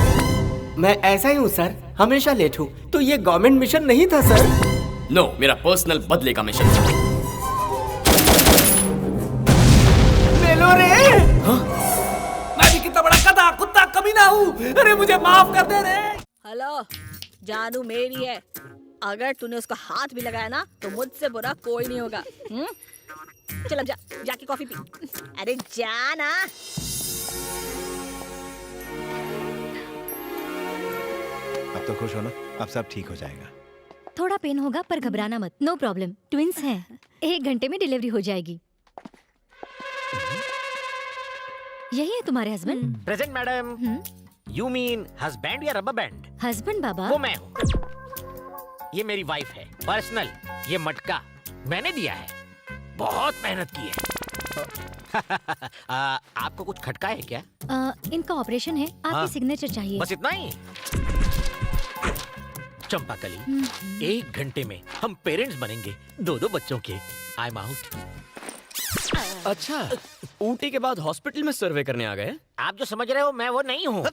Speaker 12: मैं ऐसा ही हूँ सर, हमेशा लेट हूँ। तो ये गवर्नमेंट मिशन नहीं था सर?
Speaker 2: नो, मेरा पर्सनल बदले का मिशन था।
Speaker 6: लो रे। मैं भी कितना बड़ा गधा कुत्ता कमीना हूँ। अरे मुझे माफ कर दे रे।
Speaker 9: हेलो, जानू मेरी है। अगर तूने उसका हाथ भी लगाया ना तो मुझसे बुरा कोई नहीं होगा। चल अब जाके कॉफी पी। अरे जा ना।
Speaker 17: अब तो खुश हो ना? अब सब ठीक हो जाएगा।
Speaker 23: थोड़ा पेन होगा पर घबराना मत, नो प्रॉब्लम। ट्विंस हैं, 1 घंटे में डिलीवरी हो जाएगी। यही है तुम्हारे husband?
Speaker 1: Present madam. You mean husband या रबर बैंड?
Speaker 23: हस्बैंड बाबा।
Speaker 1: वो मैं हूँ। ये मेरी वाइफ है, पर्सनल। ये मटका मैंने दिया है, बहुत मेहनत की है। आपको कुछ खटका है क्या?
Speaker 23: इनका ऑपरेशन है, आपकी सिग्नेचर चाहिए।
Speaker 1: बस इतना ही? चंपाकली, 1 घंटे में हम पेरेंट्स बनेंगे 2-2 बच्चों के। I am out.
Speaker 2: अच्छा, ऊटी के बाद हॉस्पिटल में सर्वे करने आ गए?
Speaker 1: आप जो समझ रहे हो मैं वो नहीं हूँ।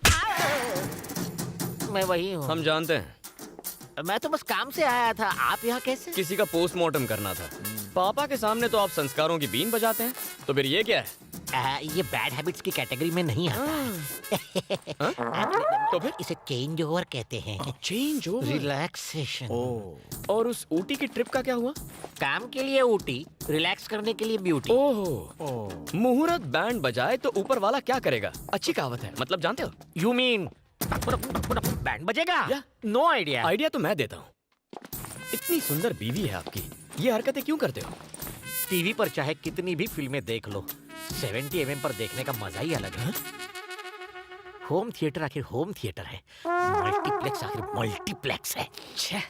Speaker 1: मैं वही हूँ।
Speaker 2: हम जानते हैं।
Speaker 1: मैं तो बस काम से आया था। आप यहाँ कैसे?
Speaker 2: किसी का पोस्टमार्टम करना था। पापा के सामने तो आप संस्कारों की बीन बजाते हैं, तो फिर ये क्या है?
Speaker 1: ये बैड हैबिट्स की कैटेगरी में नहीं आता।
Speaker 2: तो फिर
Speaker 1: इसे चेंज ओवर कहते हैं।
Speaker 2: Change over?
Speaker 1: रिलैक्सेशन।
Speaker 2: और उस ऊटी की ट्रिप का क्या हुआ?
Speaker 1: काम के लिए ऊटी, रिलैक्स करने के लिए ब्यूटी।
Speaker 2: ओहो, मुहूर्त बैंड बजाए तो ऊपर वाला क्या करेगा? अच्छी कहावत है, मतलब जानते हो?
Speaker 1: यू मीन बैंड बजेगा? No idea.
Speaker 2: आइडिया तो मैं देता हूँ। इतनी सुंदर बीवी है आपकी, ये हरकतें क्यों करते हो?
Speaker 1: टीवी पर चाहे कितनी भी फिल्में देख लो, 70 mm पर देखने का मजा ही अलग है। होम थिएटर आखिर होम थिएटर है, मल्टीप्लेक्स आखिर मल्टीप्लेक्स है। छे,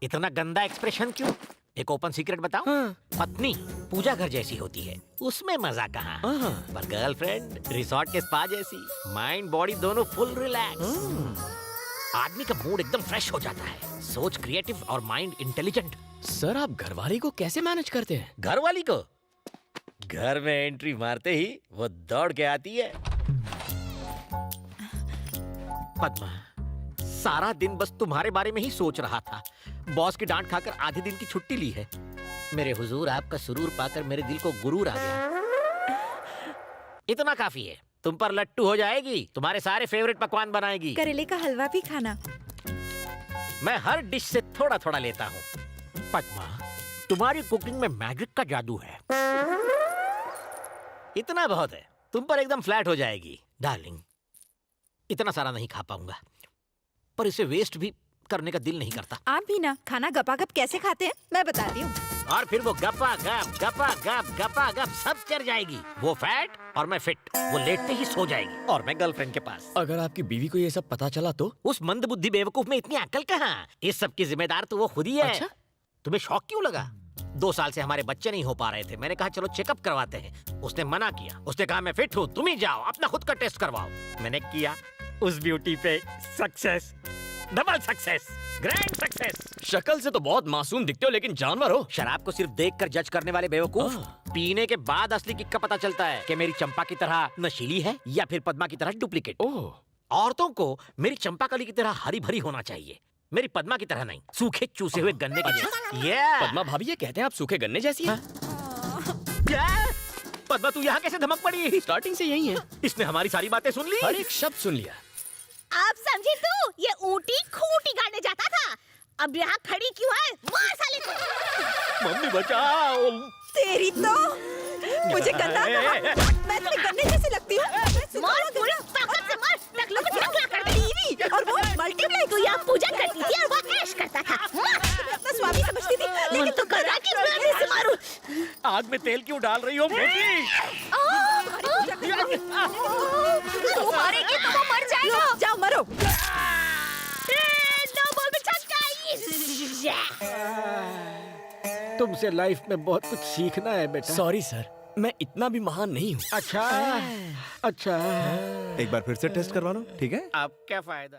Speaker 1: इतना गंदा एक्सप्रेशन क्यों? एक ओपन सीक्रेट बताऊं? पत्नी पूजा घर जैसी होती है, उसमें मजा कहाँ? पर गर्लफ्रेंड रिसोर्ट के स्पा जैसी, माइंड बॉडी दोनों फुल रिलैक्स। आदमी का मूड एकदम फ्रेश हो जाता है, सोच क्रिएटिव और माइंड इंटेलिजेंट।
Speaker 2: सर आप घरवाली को कैसे मैनेज करते हैं?
Speaker 1: घर वाली को घर में एंट्री मारते ही वो दौड़ के आती है। पद्मा, सारा दिन बस तुम्हारे बारे में ही सोच रहा था। बॉस की डांट खाकर आधे दिन की छुट्टी ली है। मेरे हुजूर, आपका सुरूर पाकर मेरे दिल को गुरूर आ गया। इतना काफी है, तुम पर लट्टू हो जाएगी, तुम्हारे सारे फेवरेट पकवान बनाएगी।
Speaker 15: करेले का हलवा भी खाना।
Speaker 1: मैं हर डिश से थोड़ा थोड़ा लेता हूँ। पद्मा, तुम्हारी कुकिंग में मैजिक का जादू है। इतना बहुत है, तुम पर एकदम फ्लैट हो जाएगी। डार्लिंग, इतना सारा नहीं खा पाऊंगा, पर इसे वेस्ट भी करने का दिल नहीं करता।
Speaker 15: आप भी ना खाना गपागप कैसे खाते हैं मैं बताती हूँ।
Speaker 1: और फिर वो गपा गप सब चढ़ जाएगी। वो फैट और मैं फिट। वो लेटते ही सो जाएगी और मैं गर्लफ्रेंड के पास।
Speaker 2: अगर आपकी बीवी को ये सब पता चला तो?
Speaker 1: उस मंदबुद्धि बेवकूफ में इतनी अकल कहाँ? इस सब की जिम्मेदार तो वो खुद ही है।
Speaker 2: अच्छा?
Speaker 1: तुम्हें शौक क्यों लगा? 2 साल से हमारे बच्चे नहीं हो पा रहे थे। मैंने कहा चलो चेकअप करवाते हैं। उसने मना किया। उसने कहा मैं फिट हूँ, तुम ही जाओ अपना खुद का टेस्ट करवाओ। मैंने किया, उस ब्यूटी पे success, double success, grand success.
Speaker 2: शक्ल से तो बहुत मासूम दिखते हो, लेकिन जानवर हो।
Speaker 1: शराब को सिर्फ देखकर जज करने वाले बेवकूफ, पीने के बाद असली किक का पता चलता है कि मेरी चंपा की तरह नशीली है या फिर पद्मा की तरह डुप्लीकेट। औरतों को मेरी चंपाकली की तरह हरी भरी होना चाहिए, मेरी पद्मा की तरह नहीं, सूखे चूसे हुए गन्ने की जैसी।
Speaker 2: पद्मा भाभी ये कहते हैं आप सूखे गन्ने जैसी हैं।
Speaker 1: पद्मा तू यहाँ कैसे धमक पड़ी?
Speaker 2: स्टार्टिंग से यही है।
Speaker 1: इसने हमारी सारी बातें सुन ली,
Speaker 2: हर एक शब्द सुन लिया।
Speaker 9: आप समझे तू? ये ऊँटी खूंटी गाड़ने जाता था, अब यहाँ खड़ी क्यों है? मार साले को।
Speaker 1: मम्मी बचाओ।
Speaker 15: तेरी तो मुझे गंदा कहा। मैं तेरे गन्ने जैसी लगती हूँ।
Speaker 9: मार पूरा ताकत से मार, टकलों को टकला कर देगी। और वो मल्टीप्लाई को यहाँ पूजा करती थी और वो ऐश करता था।
Speaker 15: अपना स्वामी समझती थी,
Speaker 9: लेकिन तू कर रहा कि मैं कैसे मारूं?
Speaker 1: आग में तेल क्यों डाल रही हो बेटी?
Speaker 15: तू मारेगी तो वो मर जाएगा। जाओ मरो।
Speaker 17: तुमसे लाइफ में बहुत कुछ सीखना है बेटा।
Speaker 2: सॉरी सर, मैं इतना भी महान नहीं हूँ।
Speaker 17: अच्छा,
Speaker 21: एक बार फिर से टेस्ट करवा लो, ठीक है?
Speaker 1: अब क्या फायदा?